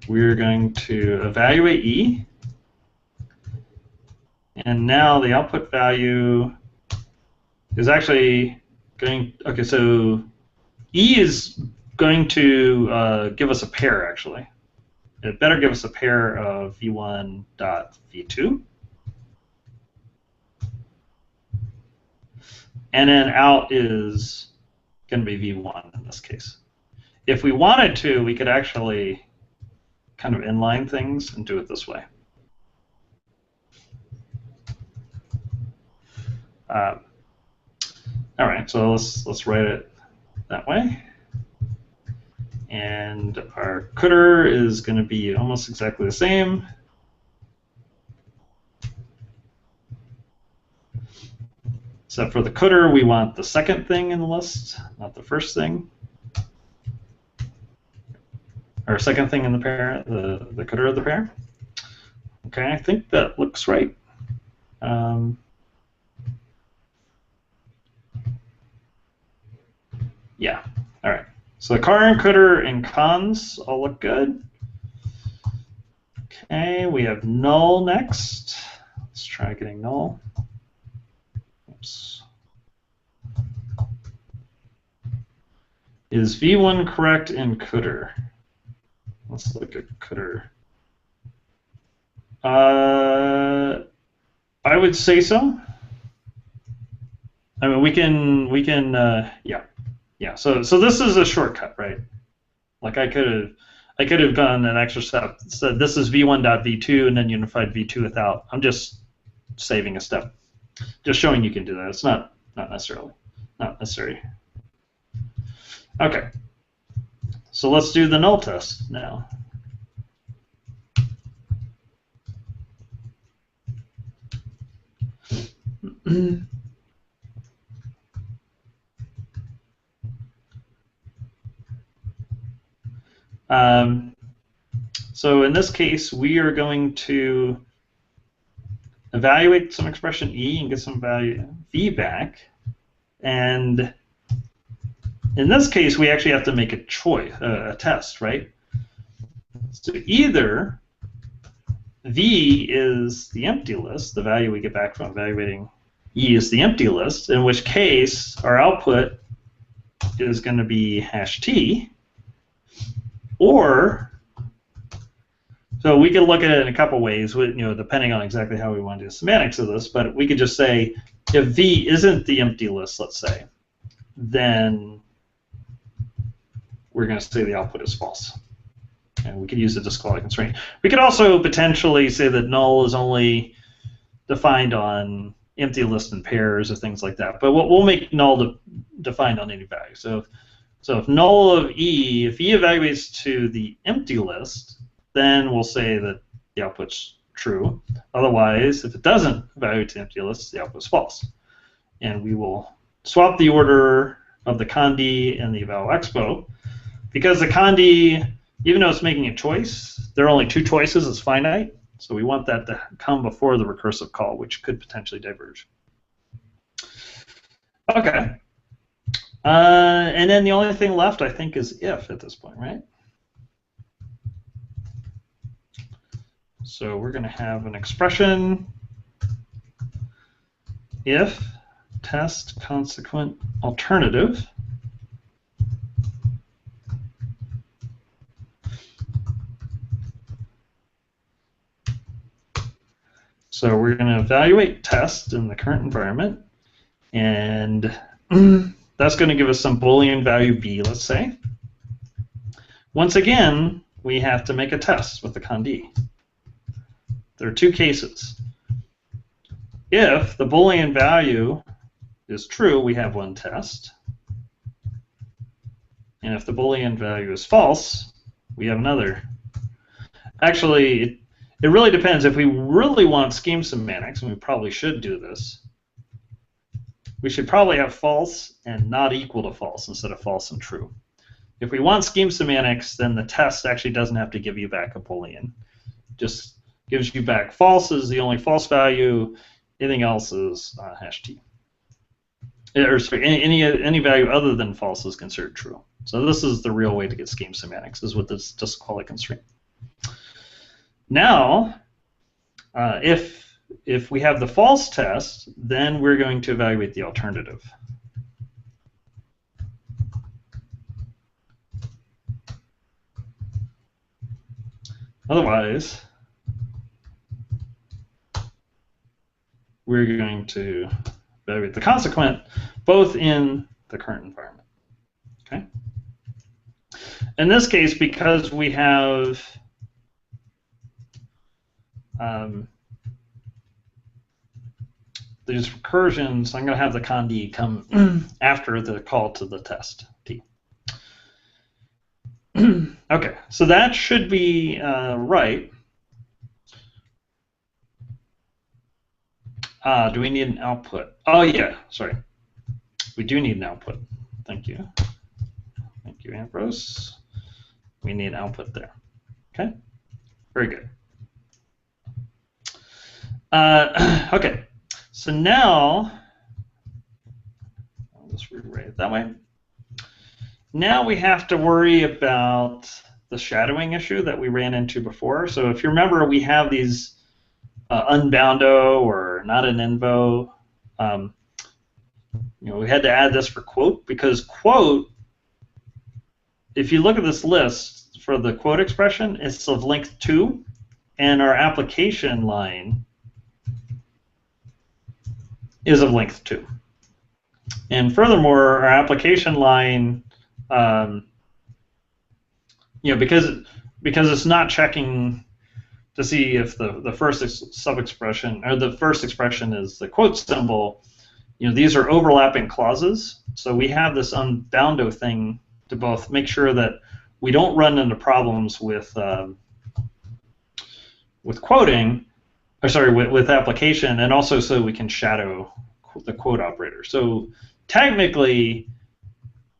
We're going to evaluate E, and now the output value is actually going, okay, so E is going to give us a pair, actually. It better give us a pair of V1 dot V2. And then out is going to be V1 in this case. If we wanted to, we could actually kind of inline things and do it this way. All right, so let's write it that way. And our cdr is going to be almost exactly the same. Except for the cdr, we want the second thing in the list, not the first thing. Or second thing in the pair, the cdr of the pair. Okay, I think that looks right. Yeah, all right. So the car and cdr and cons all look good. Okay, we have null next. Let's try getting null. Oops. Is V1 correct in cdr? Let's look at cdr. I would say so. I mean, we can, yeah. So this is a shortcut, right? Like I could have done an extra step. Said this is v1.v2 and then unified v2 without. I'm just saving a step, just showing you can do that. It's not necessary. Okay. So let's do the null test now. So in this case, we are going to evaluate some expression E and get some value V back. And in this case, we actually have to make a choice, a test, right? So either V is the empty list, the value we get back from evaluating E is the empty list, in which case our output is going to be hash T, or, so we could look at it in a couple ways, depending on exactly how we want to do the semantics of this, but we could just say if V isn't the empty list, let's say, then we're going to say the output is false. And we could use the disqualifying constraint. We could also potentially say that null is only defined on empty list and pairs or things like that. But we'll make null defined on any value. So if null of E, if E evaluates to the empty list, then we'll say that the output's true. Otherwise, if it doesn't evaluate to the empty list, the output's false. And we will swap the order of the condi and the eval expo, because the condi, even though it's making a choice, there are only two choices, it's finite. So we want that to come before the recursive call, which could potentially diverge. Okay. And then the only thing left, I think, is if at this point, right? So we're going to have an expression if test consequent alternative So we're going to evaluate test in the current environment, and that's going to give us some Boolean value b, let's say. Once again, we have to make a test with the condi. There are two cases. If the Boolean value is true, we have one test. And if the Boolean value is false, we have another. Actually, it really depends. If we really want scheme semantics, and we probably should do this, we should probably have false and not equal to false instead of false and true. If we want scheme semantics, then the test actually doesn't have to give you back a Boolean. It just gives you back false is the only false value. Anything else is #t. Or sorry, any value other than false is considered true. So this is the real way to get scheme semantics, is with this just call it constraint. Now, if we have the false test, then we're going to evaluate the alternative. Otherwise, we're going to evaluate the consequent both in the current environment. Okay. In this case, because we have these recursions, I'm going to have the condi come after the call to the test t. Okay, so that should be right. Do we need an output? Oh yeah, sorry. We do need an output. Thank you. Thank you, Ambrose. We need an output there. Okay, very good. Okay, so now, I'll just rewrite it that way. Now we have to worry about the shadowing issue that we ran into before. So if you remember, we have these unboundo or not an invo. We had to add this for quote, because quote, if you look at this list for the quote expression, it's of length 2, and our application line is of length 2. And furthermore, our application line, because it's not checking to see if the first sub-expression or the first expression is the quote symbol, these are overlapping clauses. So we have this unboundo thing to both make sure that we don't run into problems with quoting, or sorry, with application, and also so we can shadow the quote operator. So technically,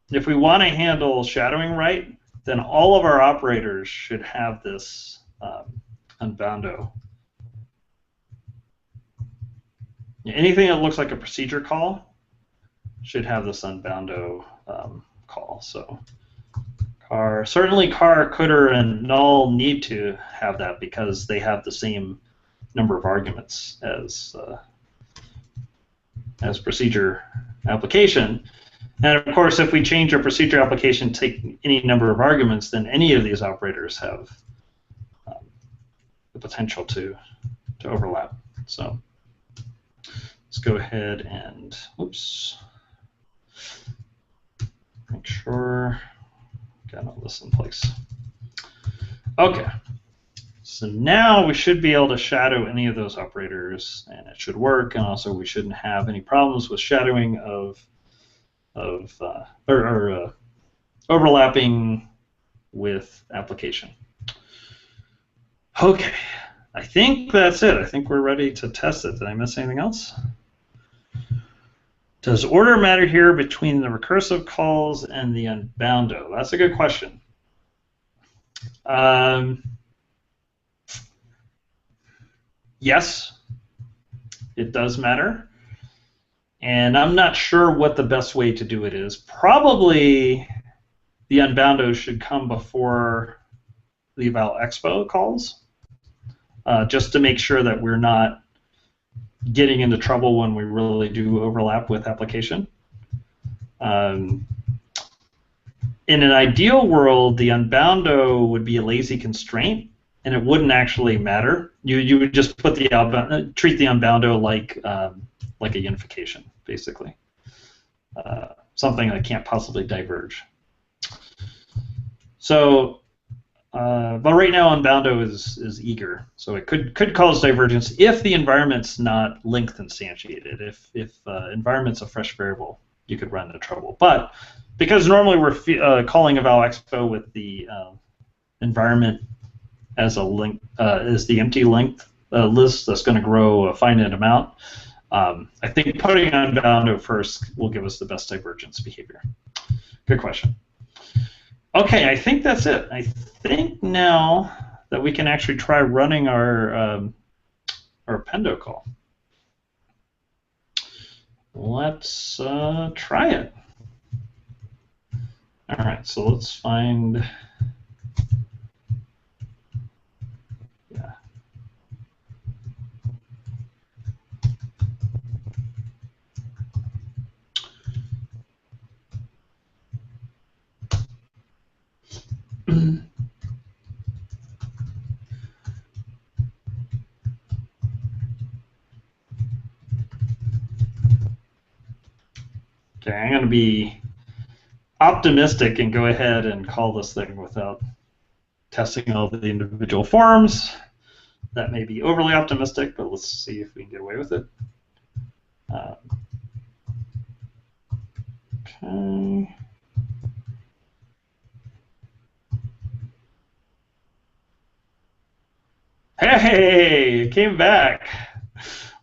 if we want to handle shadowing right, then all of our operators should have this unboundo. Anything that looks like a procedure call should have this unboundo call. So certainly car, cdr, and null need to have that because they have the same number of arguments as procedure application. And of course, if we change our procedure application to take any number of arguments, then any of these operators have the potential to overlap. So let's go ahead and, oops, make sure got all this in place. Okay, so So now we should be able to shadow any of those operators, and it should work. And also, we shouldn't have any problems with shadowing or overlapping with application. Okay, I think that's it. I think we're ready to test it. Did I miss anything else? Does order matter here between the recursive calls and the unboundo? That's a good question. Yes, it does matter. And I'm not sure what the best way to do it is. Probably the unboundo should come before the eval expo calls, just to make sure that we're not getting into trouble when we really do overlap with application. In an ideal world, the unboundo would be a lazy constraint, and it wouldn't actually matter. You would just put the treat the unboundo like a unification, basically, something that can't possibly diverge. So, but right now unboundo is eager, so it could cause divergence if the environment's not length instantiated. If environment's a fresh variable, you could run into trouble. But because normally we're calling eval expo with the environment as a length, as the empty length list that's going to grow a finite amount, I think putting unboundo first will give us the best divergence behavior. Good question. Okay, I think that's it. I think now that we can actually try running our appendo call. Let's try it. All right, so let's find. Yeah. Okay, I'm going to be optimistic and go ahead and call this thing without testing all the individual forms. That may be overly optimistic, but let's see if we can get away with it. Okay. Hey, it came back.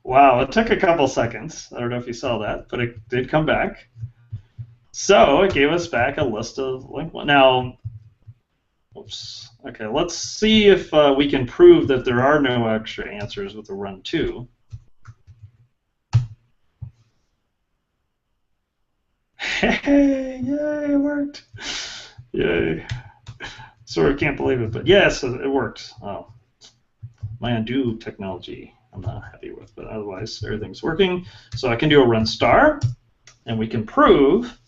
Wow, it took a couple seconds. I don't know if you saw that, but it did come back. So it gave us back a list of link. Now, oops. Okay, let's see if we can prove that there are no extra answers with the run 2. Hey, yay, it worked. Yay. Sorry, I can't believe it, but yes, it worked. Oh, my undo technology I'm not happy with, but otherwise everything's working. So I can do a run star, and we can prove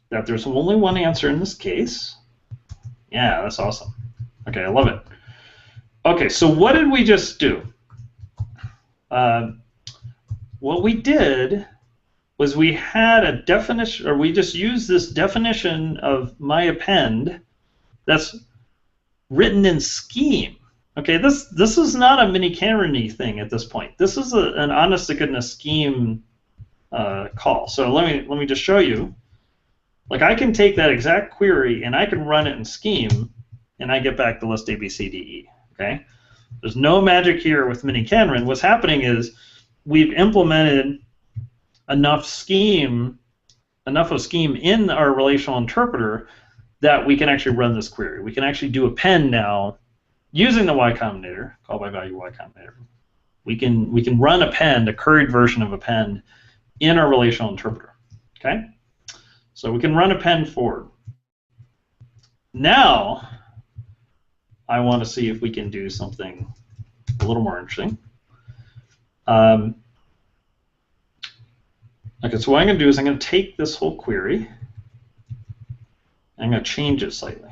that there's only one answer in this case. Yeah, that's awesome. Okay, I love it. Okay, so what did we just do? What we did was we had a definition, or we just used this definition of my append that's written in scheme. Okay, this is not a miniKanren-y thing at this point. This is an honest-to-goodness scheme call. So let me just show you. Like, I can take that exact query and I can run it in scheme, and I get back the list A, B, C, D, E. Okay, there's no magic here with miniKanren. What's happening is we've implemented enough of scheme in our relational interpreter that we can actually run this query. We can actually do append now using the Y combinator, call by value Y combinator. We can run append, a curried version of append, in our relational interpreter. Okay, so we can run append forward. Now I want to see if we can do something a little more interesting. Okay, so what I'm going to do is I'm going to take this whole query, and I'm going to change it slightly.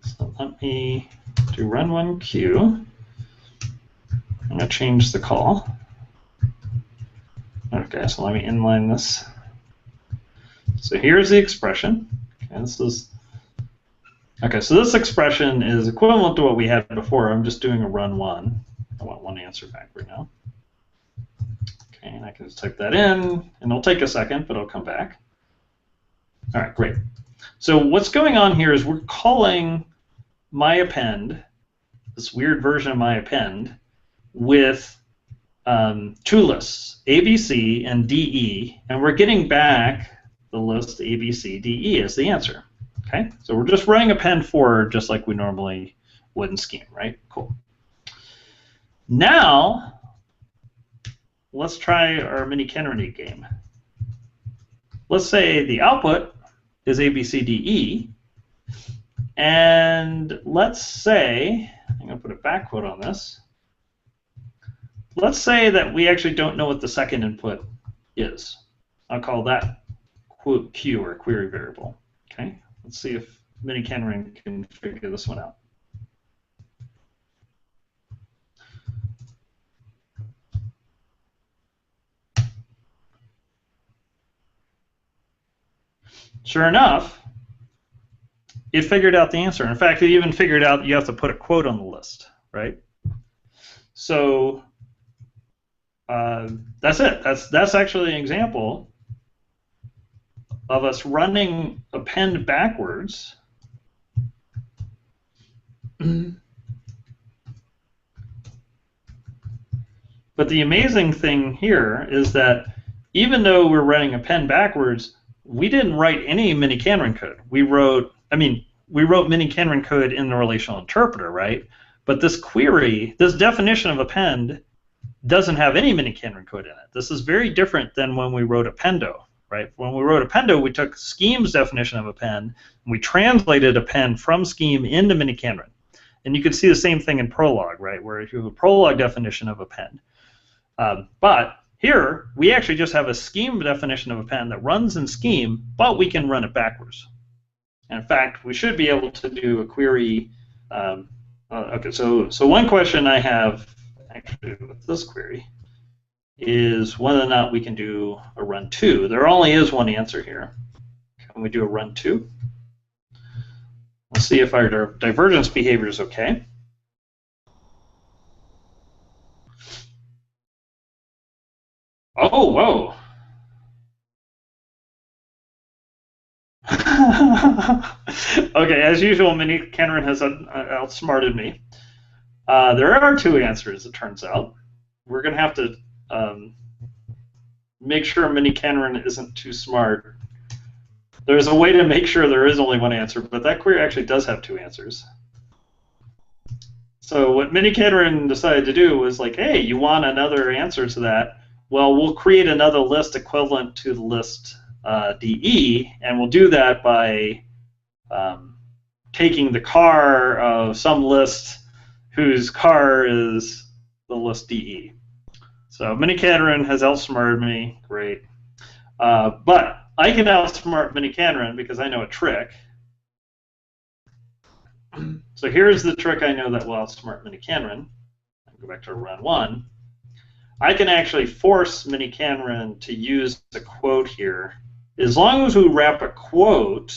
So let me do run 1 queue. can't change the call. Okay, so let me inline this. So here's the expression. Okay, so this expression is equivalent to what we had before. I'm just doing a run one. I want one answer back right now. Okay, and I can just type that in, and it'll take a second, but it'll come back. All right, great. So what's going on here is we're calling myappend, this weird version of myappend, with two lists, ABC and DE, and we're getting back the list ABC, DE as the answer. Okay, so we're just running append forward just like we normally would in Scheme, right? Cool. Now, let's try our miniKanren game. Let's say the output is ABCDE, and let's say, I'm going to put a back quote on this, let's say that we actually don't know what the second input is. I'll call that Q, or query variable. Okay, let's see if miniKanren can figure this one out. Sure enough, it figured out the answer. In fact, it even figured out you have to put a quote on the list, right? So that's it. That's actually an example of us running append backwards. But the amazing thing here is that even though we're running append backwards, we didn't write any miniKanren code. We wrote miniKanren code in the relational interpreter, right? But this query, this definition of append, doesn't have any miniKanren code in it. This is very different than when we wrote appendo, right? When we wrote appendo, we took Scheme's definition of append, and we translated append from Scheme into miniKanren. And you can see the same thing in Prolog, right? Where if you have a Prolog definition of append. But here, we actually just have a Scheme definition of append that runs in Scheme, but we can run it backwards. And in fact, we should be able to do a query. Okay, so one question I have actually with this query is whether or not we can do a run 2. There only is one answer here. Can we do a run 2? Let's see if our divergence behavior is okay. Oh, whoa. Okay, as usual, miniKanren has outsmarted me. There are 2 answers, it turns out. We're going to have to make sure miniKanren isn't too smart. There's a way to make sure there is only one answer, but that query actually does have 2 answers. So what miniKanren decided to do was like, hey, you want another answer to that? Well, we'll create another list equivalent to the list DE, and we'll do that by taking the car of some list whose car is the list DE. So miniKanren has outsmarted me, great. But I can outsmart miniKanren because I know a trick. So here's the trick I know that will outsmart miniKanren. I'll go back to run 1. I can actually force miniKanren to use a quote here. As long as we wrap a quote,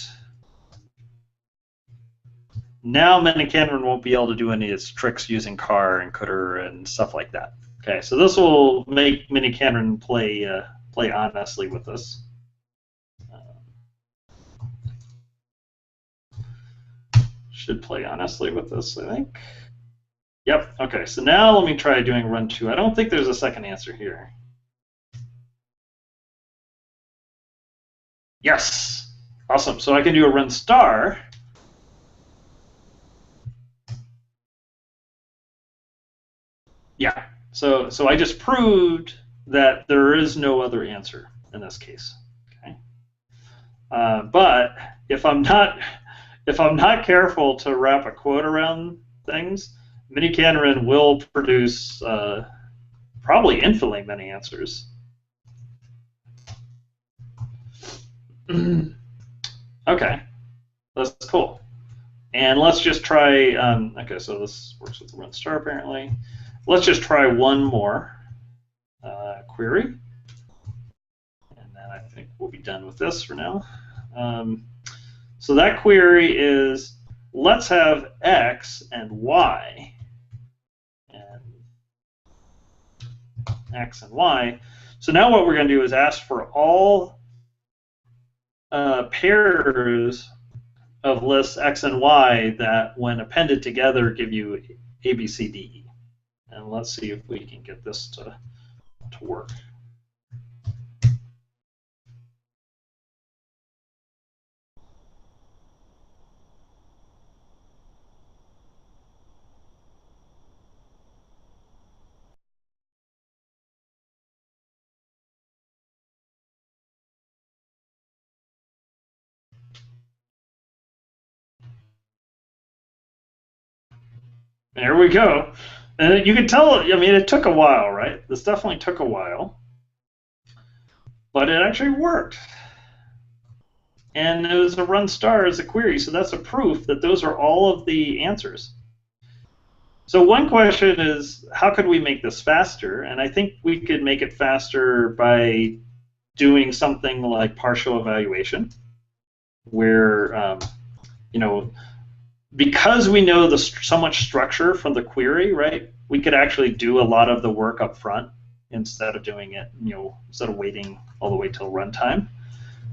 now miniKanren won't be able to do any of its tricks using car and coulter and stuff like that. Okay, so this will make miniKanren play honestly with this. Should play honestly with this, I think. Yep, okay, so now let me try doing run 2. I don't think there's a second answer here. Yes, awesome. So I can do a run star. Yeah, so I just proved that there is no other answer in this case. Okay, but if I'm not careful to wrap a quote around things, miniKanren will produce probably infinitely many answers. Okay, that's cool. And let's just try, okay, so this works with the run star apparently. let's just try one more query, and then I think we'll be done with this for now. So that query is, let's have x and y, and x and y. So now what we're going to do is ask for all pairs of lists x and y that, when appended together, give you a, b, c, d, e. And let's see if we can get this to work. There we go. And you can tell, I mean, it took a while, right? This definitely took a while. But it actually worked. And it was a run star as a query, so that's a proof that those are all of the answers. So one question is, how could we make this faster? And I think we could make it faster by doing something like partial evaluation, where, you know, because we know so much structure from the query, right, we could actually do a lot of the work up front instead of doing it, you know, instead of waiting all the way till runtime.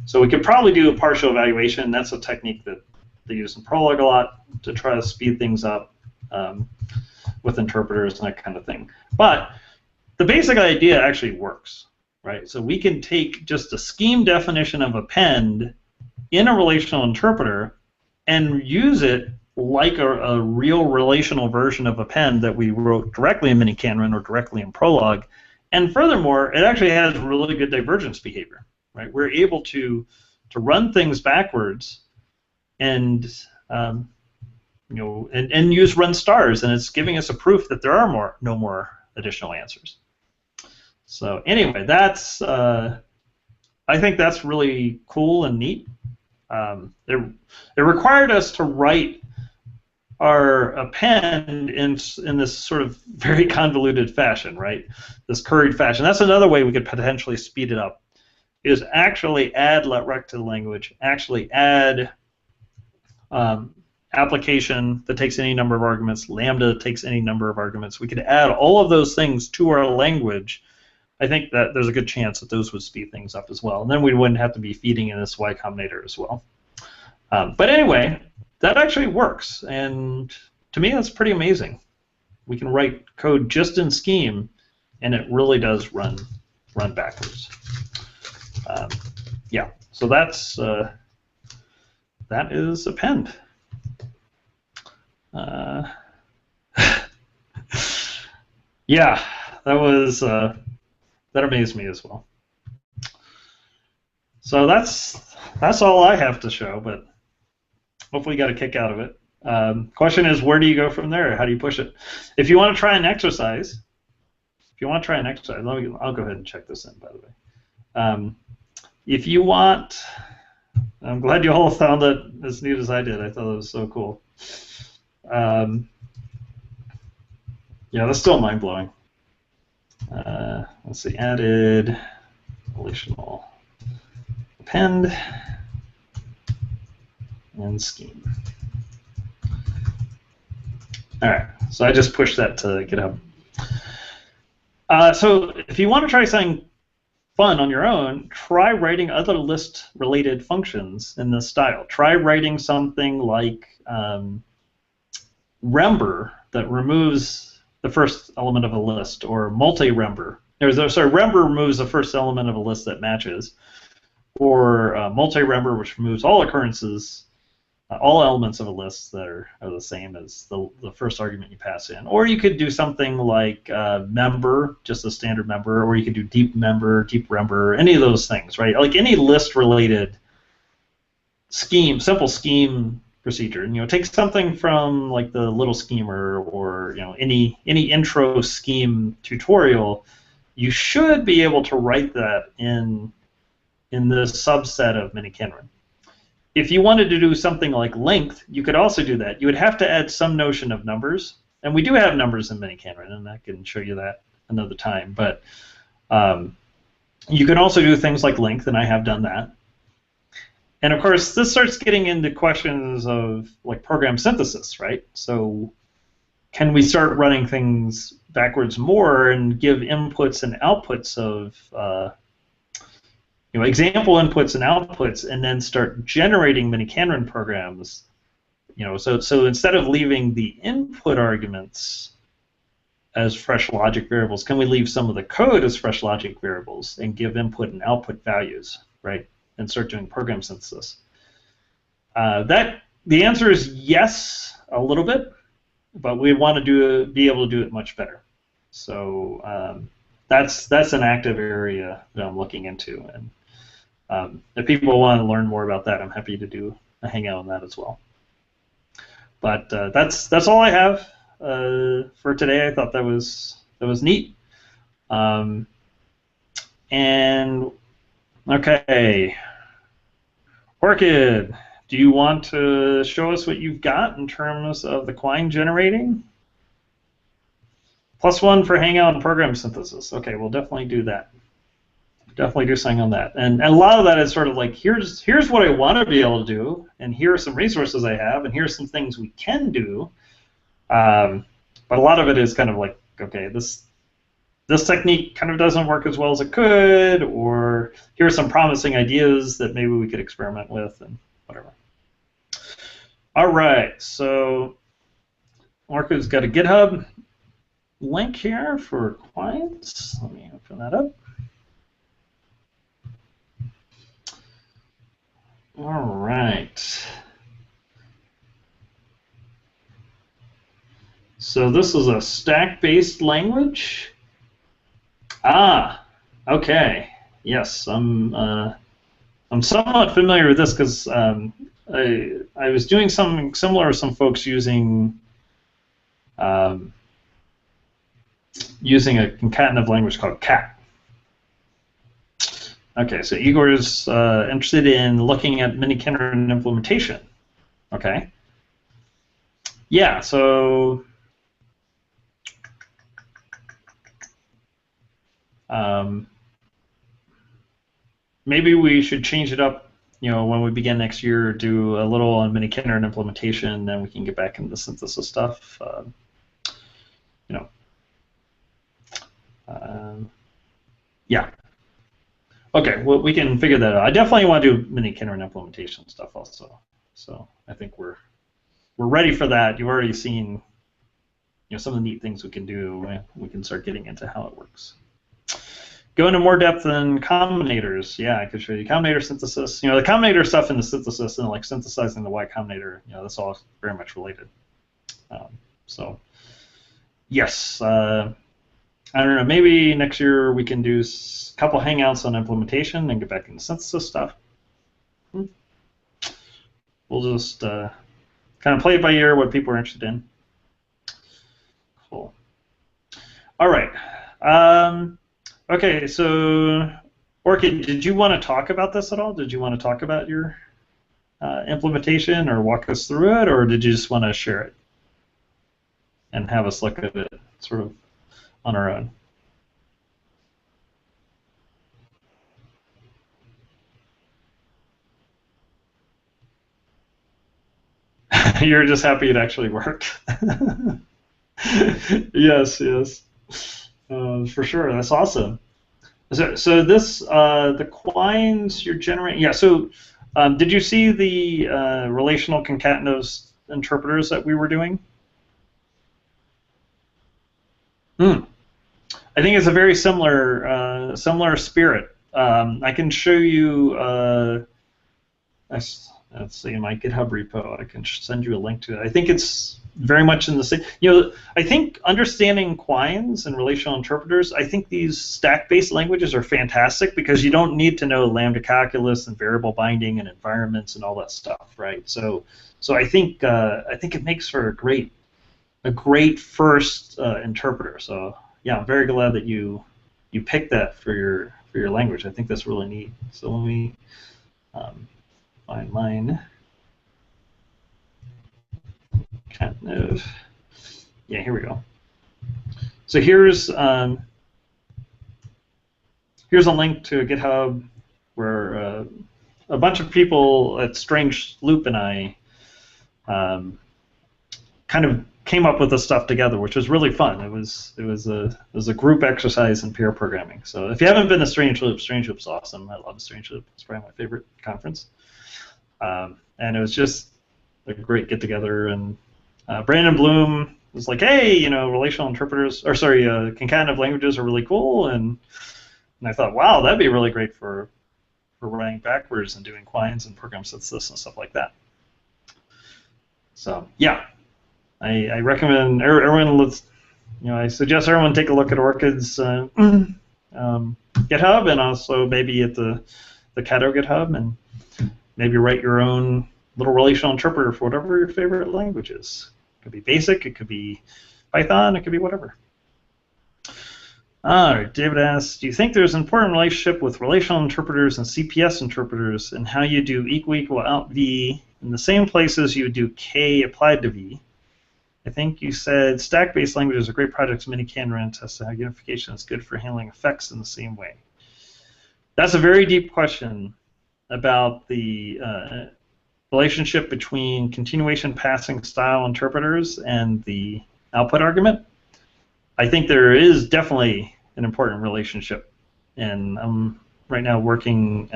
So we could probably do a partial evaluation. That's a technique that they use in Prolog a lot to try to speed things up with interpreters and that kind of thing. But the basic idea actually works, right? So we can take just a scheme definition of append in a relational interpreter and use it like a real relational version of append that we wrote directly in miniKanren or directly in Prolog. And furthermore, it actually has really good divergence behavior, right? We're able to run things backwards and you know, and use run stars, and it's giving us a proof that there are no more additional answers. So anyway, that's I think that's really cool and neat. It required us to write our append in this sort of very convoluted fashion, right? This curried fashion. That's another way we could potentially speed it up, is actually add letrec to the language, actually add application that takes any number of arguments, lambda that takes any number of arguments. We could add all of those things to our language. I think that there's a good chance that those would speed things up as well. And then we wouldn't have to be feeding in this Y combinator as well. But anyway, that actually works. And to me, that's pretty amazing. We can write code just in Scheme, and it really does run backwards. Yeah, so that's that is append. Yeah, that amazed me as well. So that's all I have to show, but hopefully you got a kick out of it. Question is, where do you go from there? How do you push it? If you want to try an exercise, I'll go ahead and check this in, by the way. If you want, I'm glad you all found it as neat as I did. I thought it was so cool. Yeah, that's still mind-blowing. Let's see, added relational append and Scheme. All right, so I just pushed that to GitHub. So if you want to try something fun on your own, try writing other list-related functions in this style. Try writing something like rember that removes the first element of a list, or multi-rember. Rember removes the first element of a list that matches, or multi-rember, which removes all occurrences, all elements of a list that are the same as the first argument you pass in. Or you could do something like member, just a standard member, or you could do deep member, deep rember, any of those things, right? Like any list-related scheme, simple scheme procedure. And, take something from like the Little Schemer, or any intro scheme tutorial. You should be able to write that in this subset of miniKanren. If you wanted to do something like length, you could also do that. You would have to add some notion of numbers, and we do have numbers in miniKanren, and I can show you that another time. But you can also do things like length, and I have done that. And of course, this starts getting into questions of like program synthesis, right? So can we start running things backwards more and give inputs and outputs of example inputs and outputs, and then start generating miniKanren programs? So instead of leaving the input arguments as fresh logic variables, can we leave some of the code as fresh logic variables and give input and output values, right? And start doing program synthesis. The answer is yes, a little bit, but we want to be able to do it much better. So that's an active area that I'm looking into, and if people want to learn more about that, I'm happy to do a hangout on that as well. But that's all I have for today. I thought that was neat. And okay. Orchid, do you want to show us what you've got in terms of the Quine generating? +1 for Hangout and program synthesis. Okay, we'll definitely do that. Definitely do something on that. And a lot of that is sort of like, here's what I want to be able to do, and here are some resources I have, and here's some things we can do. But a lot of it is kind of like, okay, this technique kind of doesn't work as well as it could, or here are some promising ideas that maybe we could experiment with, and whatever. All right, so Orchid's got a GitHub link here for Quines. Let me open that up. All right. So this is a stack-based language. Ah, okay. Yes, I'm somewhat familiar with this because I was doing something similar with some folks using a concatenative language called cat. Okay, so Igor is interested in looking at miniKanren implementation. Okay. Yeah, so maybe we should change it up, when we begin next year, do a little on miniKanren implementation, then we can get back into the synthesis stuff. Yeah. Okay, well, we can figure that out. I definitely want to do miniKanren implementation stuff also. So I think we're ready for that. You've already seen some of the neat things we can do. We can start getting into how it works. Go into more depth in combinators. Yeah, I could show you combinator synthesis. The combinator stuff in the synthesis and like synthesizing the Y Combinator, that's all very much related. So yes, I don't know, maybe next year we can do a couple hangouts on implementation and get back into synthesis stuff. We'll just kind of play it by ear, what people are interested in. Cool. All right. Okay, so Orchid, did you want to talk about this at all? Did you want to talk about your implementation or walk us through it, or did you just want to share it and have us look at it sort of on our own? You're just happy it actually worked. Yes, yes. For sure, that's awesome. So this, the Quines you're generating, yeah, so did you see the relational concatenative interpreters that we were doing? I think it's a very similar spirit. I can show you. Let's see, my GitHub repo. I can send you a link to it. I think it's very much in the same. I think understanding Quines and relational interpreters. I think these stack-based languages are fantastic because you don't need to know lambda calculus and variable binding and environments and all that stuff, right? So I think it makes for a great first interpreter. So yeah, I'm very glad that you picked that for your language. I think that's really neat. So let me find mine. Concatenative yeah, here we go. So here's a link to a GitHub where a bunch of people at Strange Loop and I kind of came up with this stuff together, which was really fun. It was a group exercise in peer programming. So if you haven't been to Strange Loop's awesome. I love Strange Loop. It's probably my favorite conference. And it was just a great get together. And Brandon Bloom was like, "Hey, you know, relational interpreters, or sorry, concatenative languages are really cool." And I thought, wow, that'd be really great for writing backwards and doing quines and program synthesis and stuff like that. So yeah. I recommend everyone. I suggest everyone take a look at ORCID's GitHub, and also maybe at the Cato GitHub, and maybe write your own little relational interpreter for whatever your favorite language is. It could be BASIC, it could be Python, it could be whatever. All right, David asks, do you think there's an important relationship with relational interpreters and CPS interpreters, and how you do equal out V in the same places you would do K applied to V? I think you said stack-based languages are great projects. miniKanren tests how unification is good for handling effects in the same way. That's a very deep question about the relationship between continuation passing style interpreters and the output argument. I think there is definitely an important relationship, and I'm right now working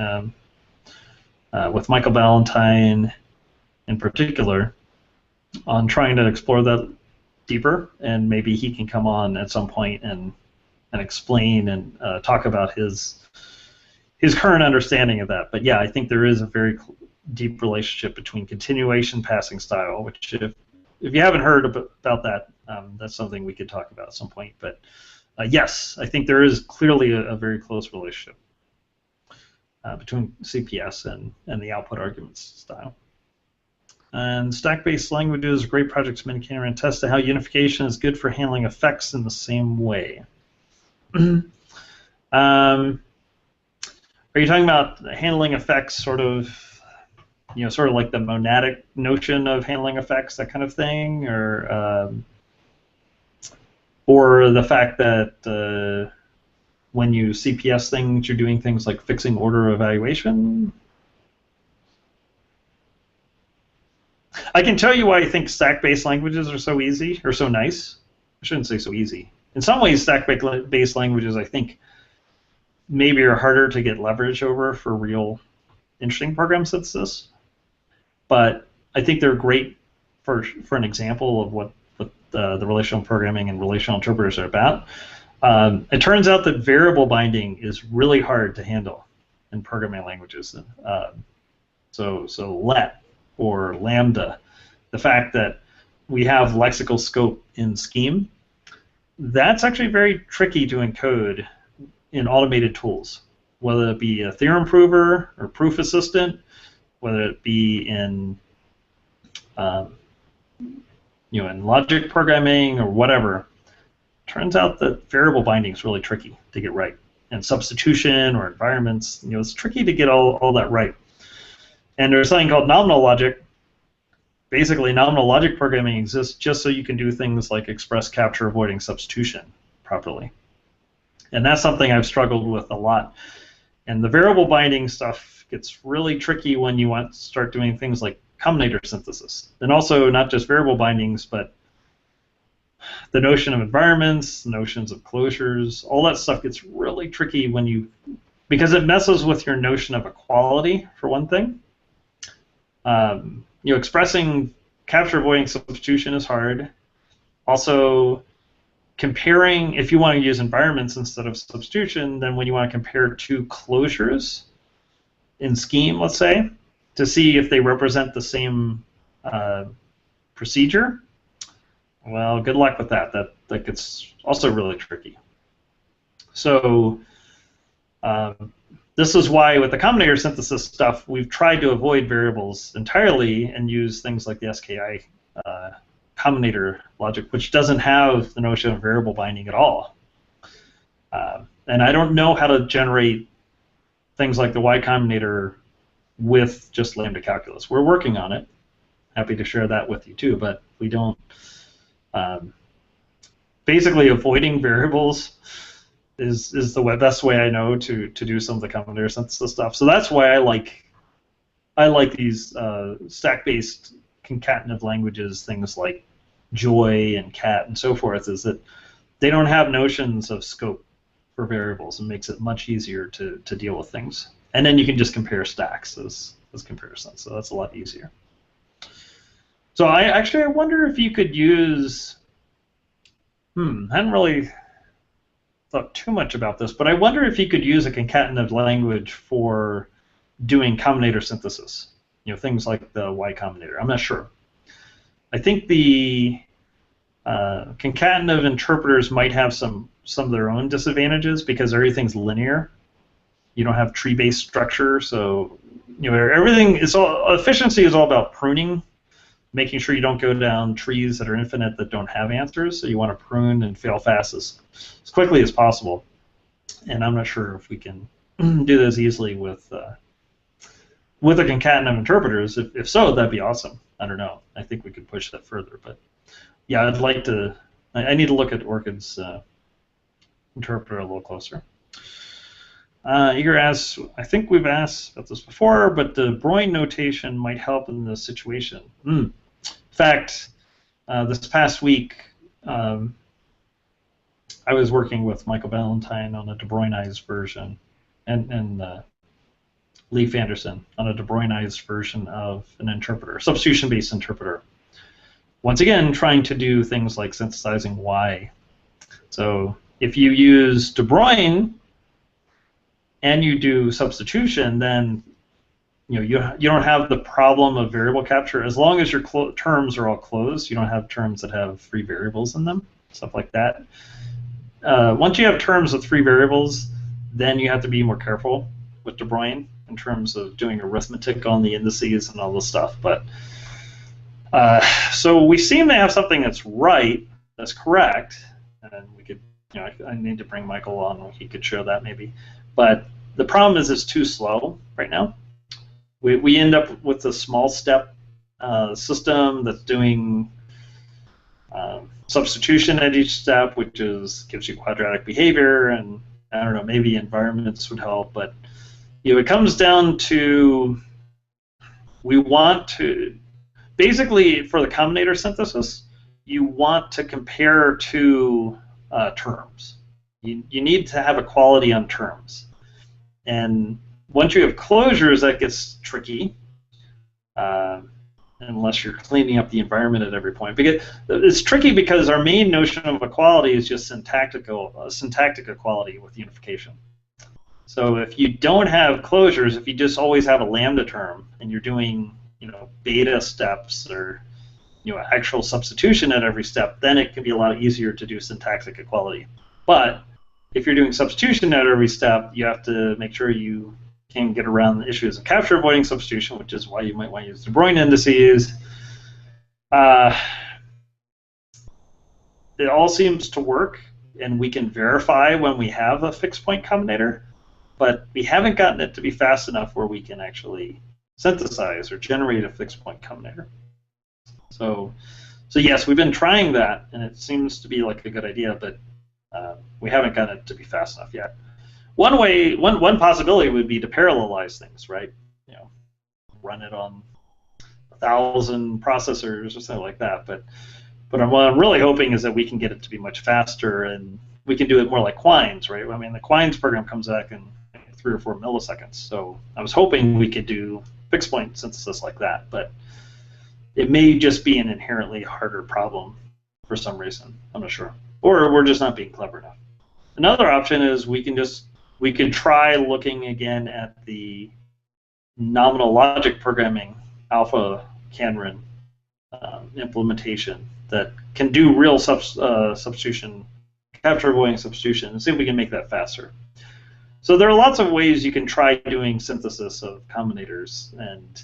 with Michael Ballantyne in particular on trying to explore that deeper, and maybe he can come on at some point and explain and talk about his current understanding of that. But yeah, I think there is a very deep relationship between continuation passing style, which if you haven't heard about that, that's something we could talk about at some point. But yes, I think there is clearly a very close relationship between CPS and the output arguments style. And stack-based languages, great projects, miniKanren test how unification is good for handling effects in the same way. Are you talking about handling effects, sort of like the monadic notion of handling effects, that kind of thing, or the fact that when you CPS things, you're doing things like fixing order evaluation? I can tell you why I think stack-based languages are so easy, or so nice. I shouldn't say so easy. In some ways, stack-based languages, I think, maybe are harder to get leverage over for real interesting program synthesis. But I think they're great for an example of what the relational programming and relational interpreters are about. It turns out that variable binding is really hard to handle in programming languages. So let or lambda, the fact that we have lexical scope in Scheme, that's actually very tricky to encode in automated tools, whether it be a theorem prover or proof assistant, whether it be in in logic programming or whatever. Turns out that variable binding is really tricky to get right, and substitution or environments, it's tricky to get all that right. And there's something called nominal logic. Basically, nominal logic programming exists just so you can do things like express capture avoiding substitution properly. And that's something I've struggled with a lot. And the variable binding stuff gets really tricky when you want to start doing things like combinator synthesis. And also not just variable bindings, but the notion of environments, the notions of closures, all that stuff gets really tricky because it messes with your notion of equality, for one thing. Expressing capture avoiding substitution is hard. Also, comparing, if you want to use environments instead of substitution, then when you want to compare two closures in Scheme, let's say, to see if they represent the same procedure, well, good luck with that. That gets also really tricky. So this is why with the combinator synthesis stuff, we've tried to avoid variables entirely and use things like the SKI combinator logic, which doesn't have the notion of variable binding at all. And I don't know how to generate things like the Y combinator with just lambda calculus. We're working on it. Happy to share that with you too, but we don't basically avoiding variables is the best way I know to do some of the combinator synthesis stuff. So that's why I like these stack-based concatenative languages, things like Joy and Cat and so forth, is that they don't have notions of scope for variables and makes it much easier to deal with things. And then you can just compare stacks as comparisons, so that's a lot easier. So I wonder if you could use, I hadn't really thought too much about this, but I wonder if you could use a concatenative language for doing combinator synthesis, things like the Y combinator. I'm not sure. I think the concatenative interpreters might have some of their own disadvantages because everything's linear. You don't have tree-based structure, so everything is efficiency is all about pruning, making sure you don't go down trees that are infinite that don't have answers. So you want to prune and fail fast as quickly as possible. And I'm not sure if we can do this easily with the concatenative interpreters. If so, that'd be awesome. I don't know. I think we could push that further, but yeah, I'd like to. I need to look at Orchid's interpreter a little closer. Igor asks, I think we've asked about this before, but the Breuil notation might help in this situation. In fact, this past week, I was working with Michael Ballantyne on a de Bruynized version, and Leif Anderson on a de Bruynized version of an interpreter, substitution-based interpreter. Once again, trying to do things like synthesizing Y. So if you use de Bruyn and you do substitution, then you don't have the problem of variable capture. As long as your terms are all closed, you don't have terms that have free variables in them, stuff like that. Once you have terms with free variables, then you have to be more careful with de Bruyn in terms of doing arithmetic on the indices and all this stuff. But so we seem to have something that's right, that's correct, and we could, I need to bring Michael on. He could show that maybe. But the problem is it's too slow right now. We end up with a small step system that's doing substitution at each step, which gives you quadratic behavior, and I don't know, maybe environments would help. But it comes down to we want to basically for the combinator synthesis, you want to compare two terms. You need to have equality on terms. And once you have closures, that gets tricky, unless you're cleaning up the environment at every point. Because it's tricky because our main notion of equality is just syntactic equality with unification. So if you don't have closures, if you just always have a lambda term and you're doing beta steps or actual substitution at every step, then it can be a lot easier to do syntactic equality. But if you're doing substitution at every step, you have to make sure you can get around the issues of capture avoiding substitution, which is why you might want to use de Bruyn indices. It all seems to work, and we can verify when we have a fixed point combinator, but we haven't gotten it to be fast enough where we can actually synthesize or generate a fixed point combinator. So yes, we've been trying that, and it seems to be like a good idea, but we haven't gotten it to be fast enough yet. One possibility would be to parallelize things, right? Run it on 1,000 processors or something like that. But what I'm really hoping is that we can get it to be much faster, and we can do it more like Quines, right? I mean, the Quines program comes back in 3 or 4 milliseconds. So I was hoping we could do fixed point synthesis like that, but it may just be an inherently harder problem for some reason. I'm not sure. Or we're just not being clever enough. Another option is we could try looking again at the nominal logic programming alpha Kanren implementation that can do real substitution, capture avoiding substitution, and see if we can make that faster. So there are lots of ways you can try doing synthesis of combinators, and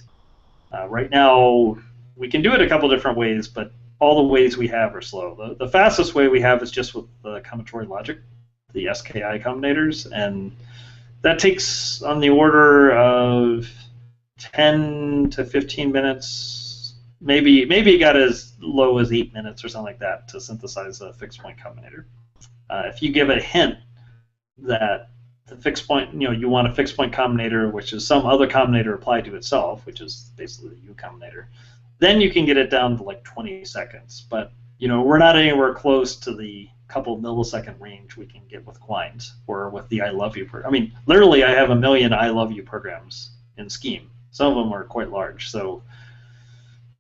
right now we can do it a couple different ways, but all the ways we have are slow. The fastest way we have is just with the combinatorial logic, the SKI combinators, and that takes on the order of 10 to 15 minutes maybe it got as low as 8 minutes or something like that to synthesize a fixed point combinator. If you give a hint that the fixed point, you want a fixed point combinator, which is some other combinator applied to itself, which is basically the U combinator, then you can get it down to like 20 seconds. But we're not anywhere close to the couple millisecond range we can get with Quines or with the I love you program. I mean, literally, I have 1 million I love you programs in Scheme. Some of them are quite large. So,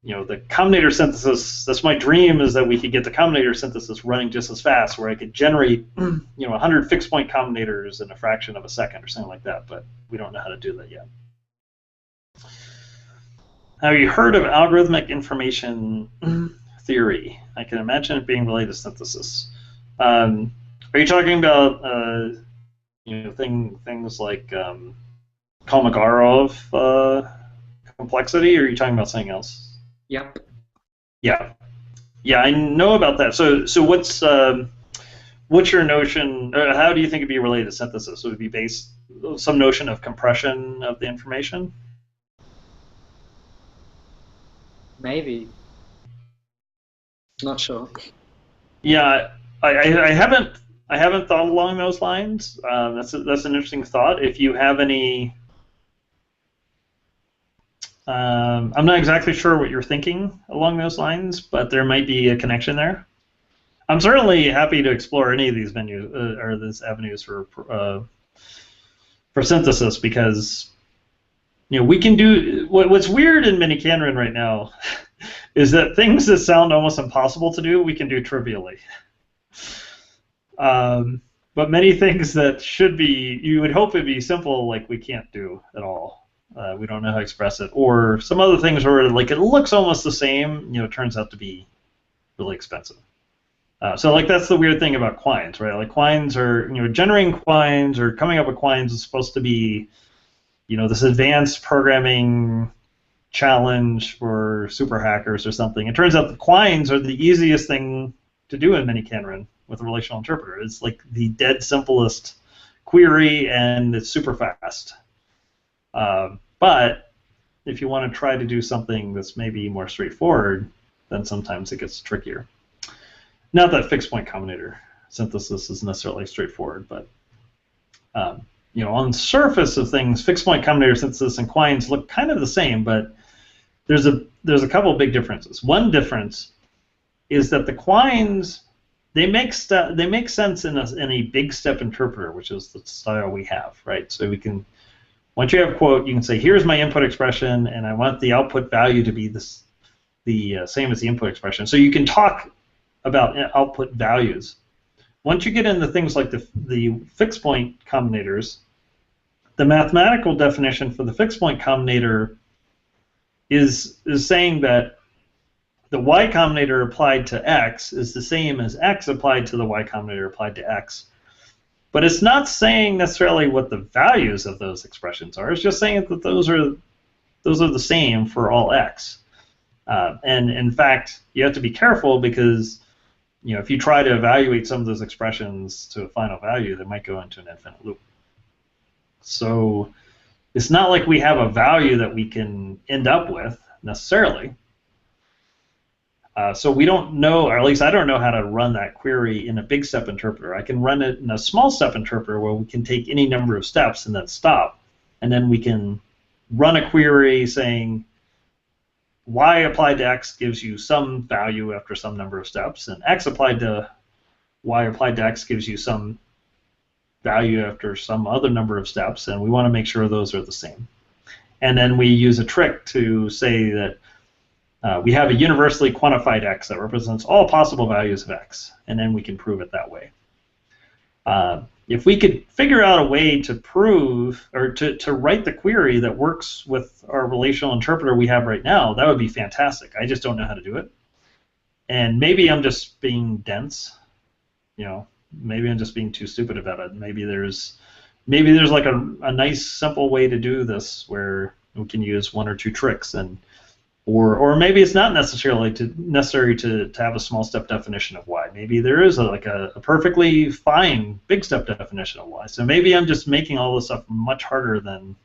the combinator synthesis, that's my dream, is that we could get the combinator synthesis running just as fast, where I could generate 100 fixed point combinators in a fraction of a second or something like that, but we don't know how to do that yet. Have you heard of algorithmic information theory? I can imagine it being related to synthesis. Are you talking about things like Kolmogorov complexity, or are you talking about something else? Yep. Yeah, I know about that. So what's your notion? How do you think it'd be related to synthesis? Would it be based some notion of compression of the information? Maybe. Not sure. Yeah, I haven't thought along those lines. That's an interesting thought. If you have any. I'm not exactly sure what you're thinking along those lines, but there might be a connection there. I'm certainly happy to explore any of these venues or these avenues for synthesis, because we can do what's weird in miniKanren right now is that things that sound almost impossible to do, we can do trivially. But many things that should be, you would hope it'd be simple, like we can't do at all. We don't know how to express it, or some other things where like it looks almost the same, it turns out to be really expensive. So like that's the weird thing about Quines, right? Like Quines are, generating Quines or coming up with Quines is supposed to be, this advanced programming challenge for super hackers or something. It turns out the Quines are the easiest thing to do in miniKanren with a relational interpreter. It's like the dead simplest query, and it's super fast. But if you want to try to do something that's maybe more straightforward, then sometimes it gets trickier. Not that fixed point combinator synthesis is necessarily straightforward, but on the surface of things, fixed point combinator synthesis and Quines look kind of the same, but there's a couple of big differences. One difference is that the Quines, they make sense in a big step interpreter, which is the style we have, right? So we can. Once you have a quote, you can say, here's my input expression, and I want the output value to be the same as the input expression. So you can talk about output values. Once you get into things like the fixed point combinators, the mathematical definition for the fixed point combinator is saying that the y combinator applied to x is the same as x applied to the y combinator applied to x. But it's not saying necessarily what the values of those expressions are. It's just saying that those are the same for all x. And in fact, you have to be careful, because if you try to evaluate some of those expressions to a final value, they might go into an infinite loop. So it's not like we have a value that we can end up with necessarily. So we don't know, or at least I don't know how to run that query in a big step interpreter. I can run it in a small step interpreter where we can take any number of steps and then stop. And then we can run a query saying y applied to x gives you some value after some number of steps, and x applied to y applied to x gives you some value after some other number of steps, and we want to make sure those are the same. And then we use a trick to say that we have a universally quantified x that represents all possible values of x, and then we can prove it that way. If we could figure out a way to prove, or to write the query that works with our relational interpreter we have right now, that would be fantastic. I just don't know how to do it. And maybe I'm just being dense. Maybe I'm just being too stupid about it. Maybe there's like a nice simple way to do this where we can use one or two tricks, and or maybe it's not necessary to have a small step definition of y. Maybe there is a perfectly fine big step definition of y. So maybe I'm just making all this stuff much harder than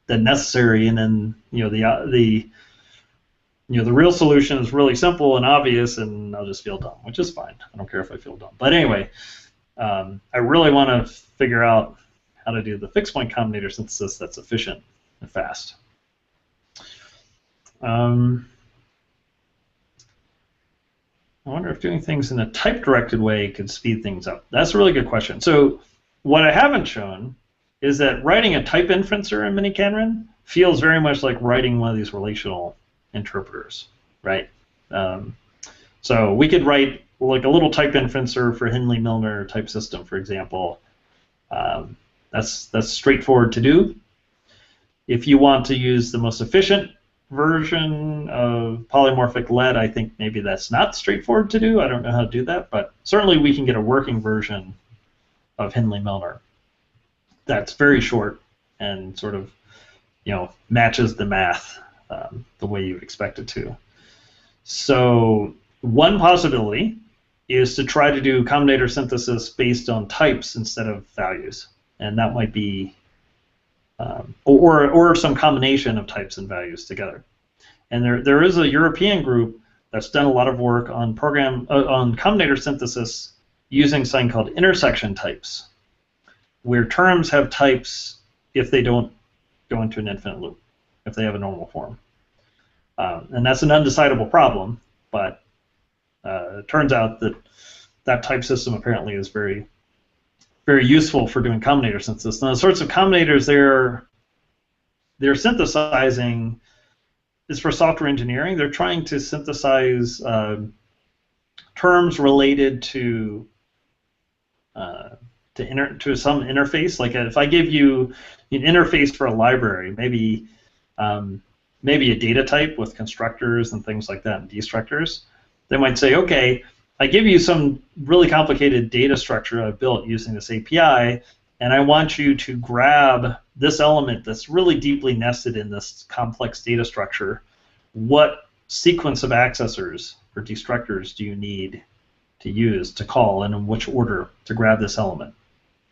necessary, and then the real solution is really simple and obvious, and I'll just feel dumb, which is fine. I don't care if I feel dumb. But anyway, I really want to figure out how to do the fixed point combinator synthesis that's efficient and fast. I wonder if doing things in a type-directed way could speed things up. That's a really good question. So what I haven't shown is that writing a type inferencer in miniKanren feels very much like writing one of these relational interpreters, right? So we could write like a little type inferencer for Hindley-Milner type system, for example. That's straightforward to do. If you want to use the most efficient version of polymorphic lead, I think maybe that's not straightforward to do. I don't know how to do that, but certainly we can get a working version of Hindley-Milner that's very short and sort of, matches the math the way you would expect it to. So one possibility is to try to do combinator synthesis based on types instead of values, and that might be or some combination of types and values together. And there is a European group that's done a lot of work on on combinator synthesis using something called intersection types, where terms have types if they don't go into an infinite loop, if they have a normal form. And that's an undecidable problem, but it turns out that that type system apparently is very, very useful for doing combinator synthesis. Now, the sorts of combinators they're synthesizing is for software engineering. They're trying to synthesize terms related to some interface. Like if I give you an interface for a library, maybe a data type with constructors and things like that and destructors, they might say, okay, I give you some really complicated data structure I've built using this API, and I want you to grab this element that's really deeply nested in this complex data structure. What sequence of accessors or destructors do you need to use to call, and in which order to grab this element?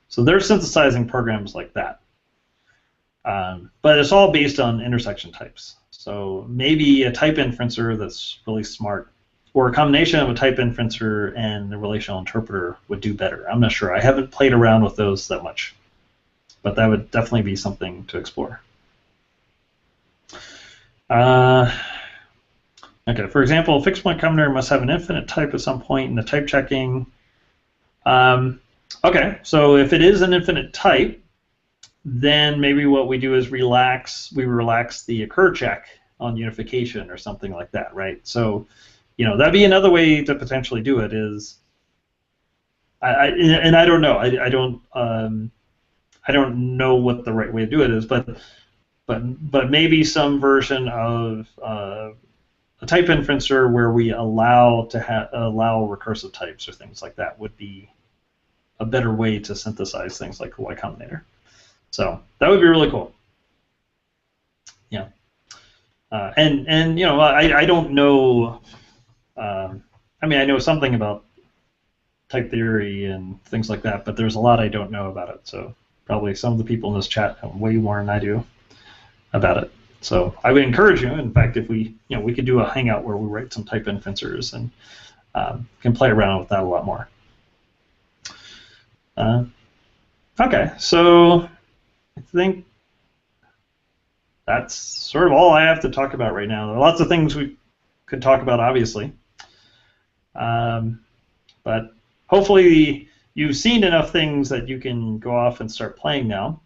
So they're synthesizing programs like that. But it's all based on intersection types. So maybe a type inferencer that's really smart, or a combination of a type inferencer and a relational interpreter would do better. I'm not sure. I haven't played around with those that much, but that would definitely be something to explore. Okay, for example, a fixed point combinator must have an infinite type at some point in the type checking. Okay, so if it is an infinite type, then maybe what we do is relax the occur check on unification or something like that, right? So, that'd be another way to potentially do it. Is I don't know. I don't know what the right way to do it is, but maybe some version of a type inferencer where we allow recursive types or things like that would be a better way to synthesize things like the Y Combinator. So that would be really cool. Yeah. And I don't know. I mean, I know something about type theory and things like that, but there's a lot I don't know about it. So probably some of the people in this chat know way more than I do about it. So I would encourage you. In fact, if we could do a hangout where we write some type inferencers and can play around with that a lot more. Okay, so I think that's sort of all I have to talk about right now. There are lots of things we could talk about, obviously. But hopefully you've seen enough things that you can go off and start playing now.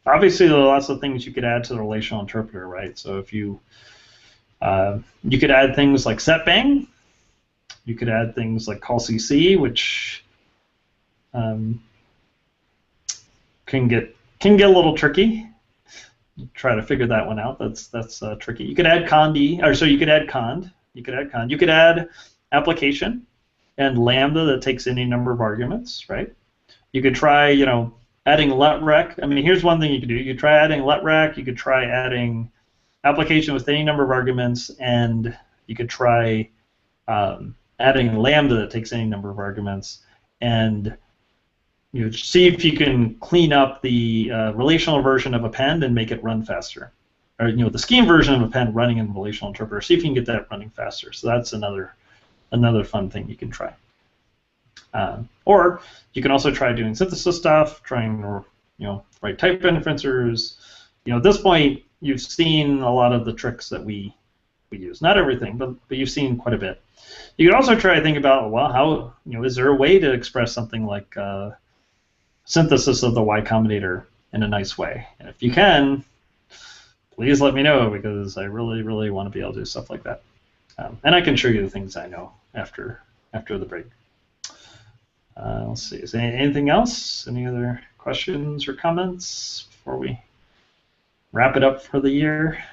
Obviously, there are lots of things you could add to the relational interpreter, right? So if you could add things like setbang, you could add things like callcc, which can get a little tricky. Try to figure that one out. That's tricky. You could add condy, or so you could add cond. You could add application and lambda that takes any number of arguments, right? You could try, adding letrec. I mean, here's one thing you could do. You could try adding letrec. You could try adding application with any number of arguments, and you could try adding lambda that takes any number of arguments, and see if you can clean up the relational version of append and make it run faster. or the scheme version of append running in the relational interpreter. See if you can get that running faster. So that's another fun thing you can try. Or you can also try doing synthesis stuff, trying to write type inferencers. At this point, you've seen a lot of the tricks that we use. Not everything, but you've seen quite a bit. You can also try to think about, well, how is there a way to express something like synthesis of the Y combinator in a nice way? And if you can, please let me know, because I really, really want to be able to do stuff like that. And I can show you the things I know after the break. Let's see. Is there anything else? Any other questions or comments before we wrap it up for the year?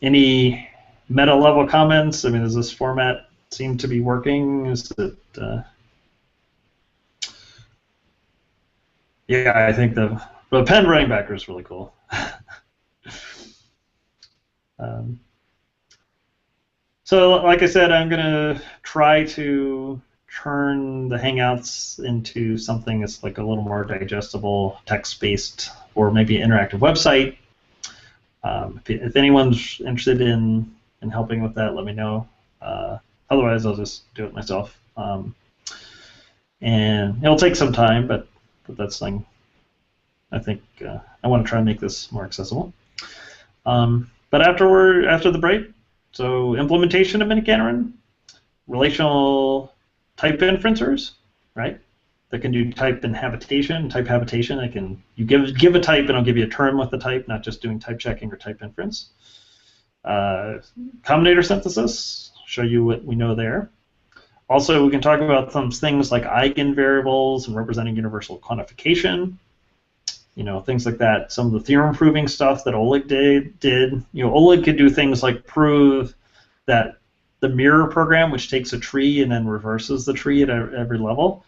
Any meta level comments? I mean, does this format seem to be working? Is it? Yeah, I think the append running backer is really cool. So, like I said, I'm going to try to turn the Hangouts into something that's like a little more digestible, text-based, or maybe an interactive website. If anyone's interested in helping with that, let me know. Otherwise, I'll just do it myself. And it'll take some time, but that's something I think I want to try and make this more accessible. But after the break, so implementation of miniKanren, relational type inferencers, right? That can do type habitation. You give a type and it'll give you a term with the type, not just doing type checking or type inference. Combinator synthesis, show you what we know there. Also, we can talk about some things like eigenvariables and representing universal quantification. Things like that. Some of the theorem proving stuff that Oleg did. Oleg could do things like prove that the mirror program, which takes a tree and then reverses the tree at every level,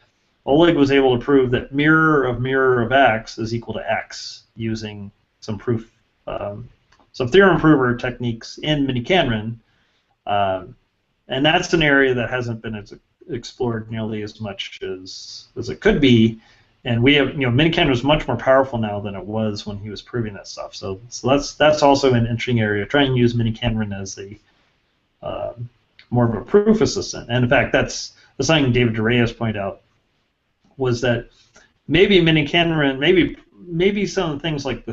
Oleg was able to prove that mirror of x is equal to x using some proof, some theorem prover techniques in miniKanren, and that's an area that hasn't been explored nearly as much as it could be. And we have, miniKanren is much more powerful now than it was when he was proving that stuff. So that's also an interesting area. Try and use miniKanren as a more of a proof assistant. And in fact, that's something David DeReyes pointed out, was that maybe miniKanren, maybe some of the things like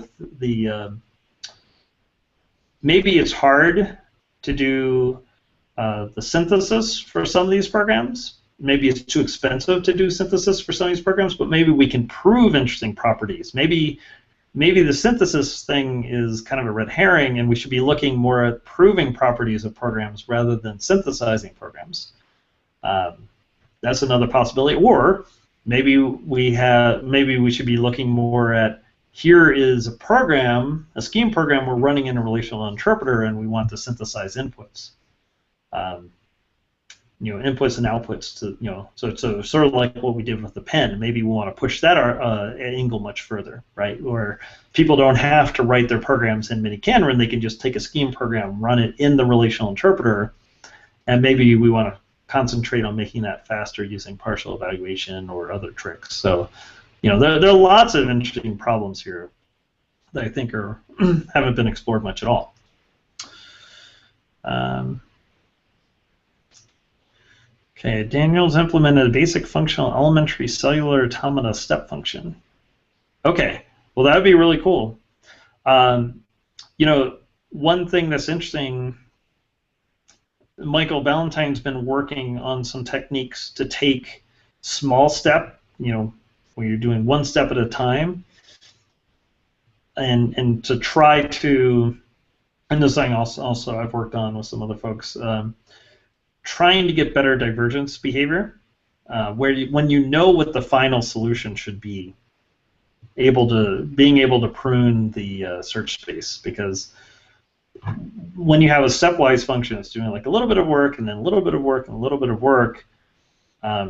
maybe it's hard to do the synthesis for some of these programs. Maybe it's too expensive to do synthesis for some of these programs, but maybe we can prove interesting properties. Maybe the synthesis thing is kind of a red herring, and we should be looking more at proving properties of programs rather than synthesizing programs. That's another possibility. Or maybe we should be looking more at, here is a program, a scheme program we're running in a relational interpreter, and we want to synthesize inputs. Inputs and outputs to, so sort of like what we did with the pen. Maybe we want to push that angle much further, right? Where people don't have to write their programs in miniKanren, they can just take a scheme program, run it in the relational interpreter, and maybe we want to concentrate on making that faster using partial evaluation or other tricks. So, there are lots of interesting problems here that I think haven't been explored much at all. Okay, Daniel's implemented a basic functional elementary cellular automata step function. Okay, well that would be really cool. One thing that's interesting, Michael Ballantyne's been working on some techniques to take small step, when you're doing one step at a time, and to try to, and this thing also I've worked on with some other folks, trying to get better divergence behavior, when you know what the final solution should be, being able to prune the search space, because when you have a stepwise function, it's doing like a little bit of work and then a little bit of work and a little bit of work.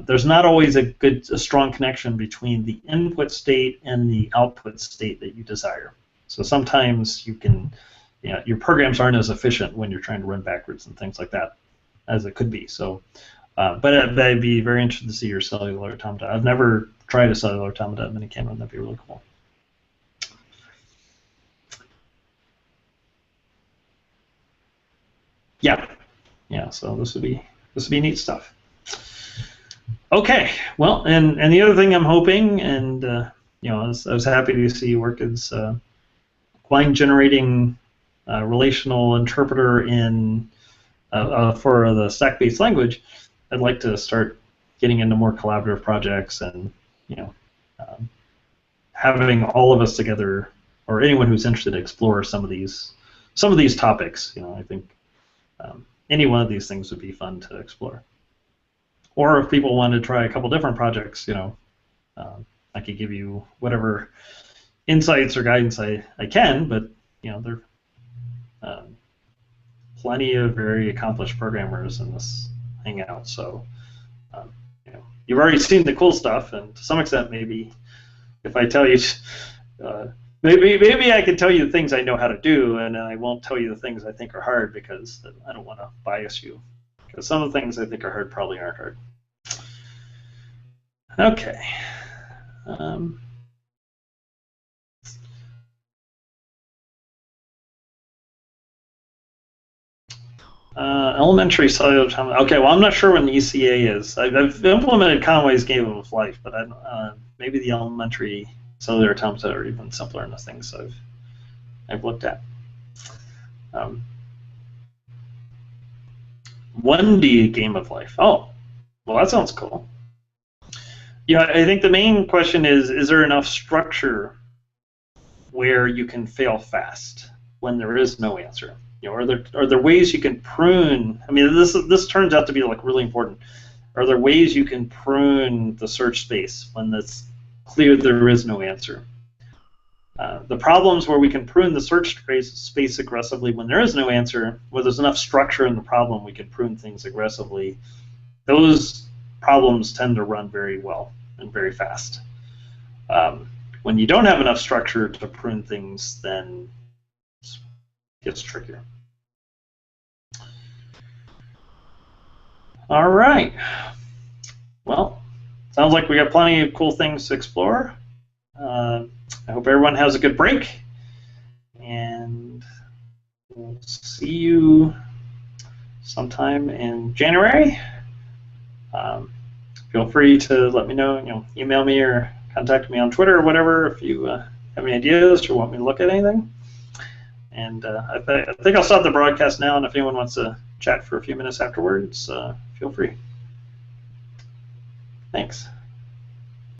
There's not always a strong connection between the input state and the output state that you desire. So sometimes your programs aren't as efficient when you're trying to run backwards and things like that as it could be. So, but I'd be very interested to see your cellular automata. I've never tried a cellular automata in miniKanren. That'd be really cool. Yeah, yeah. So this would be neat stuff. Okay, well, and the other thing I'm hoping, and I was happy to see you work is line generating relational interpreter in for the stack-based language. I'd like to start getting into more collaborative projects, and having all of us together, or anyone who's interested to explore some of these topics. I think any one of these things would be fun to explore. Or if people want to try a couple different projects, I could give you whatever insights or guidance I can, but there are plenty of very accomplished programmers in this Hangout, so you've already seen the cool stuff, and to some extent, maybe if I tell you, maybe I can tell you the things I know how to do, and I won't tell you the things I think are hard, because I don't want to bias you. Because some of the things I think are hard probably aren't hard. Okay. Elementary cellular time. Okay, well, I'm not sure when the ECA is. I've implemented Conway's Game of Life, but maybe the elementary cellular times are even simpler in the things I've looked at. 1D Game of Life. Oh, well, that sounds cool. Yeah, I think the main question is there enough structure where you can fail fast when there is no answer? Are there ways you can prune? I mean, this turns out to be like really important. Are there ways you can prune the search space when it's clear there is no answer? The problems where we can prune the search space aggressively when there is no answer, where there's enough structure in the problem, we can prune things aggressively. Those problems tend to run very well and very fast. When you don't have enough structure to prune things, then it gets trickier. All right. Well, sounds like we got plenty of cool things to explore. I hope everyone has a good break, and we'll see you sometime in January. Feel free to let me know, email me or contact me on Twitter or whatever if you have any ideas or want me to look at anything. And I think I'll stop the broadcast now, and if anyone wants to chat for a few minutes afterwards, feel free. Thanks.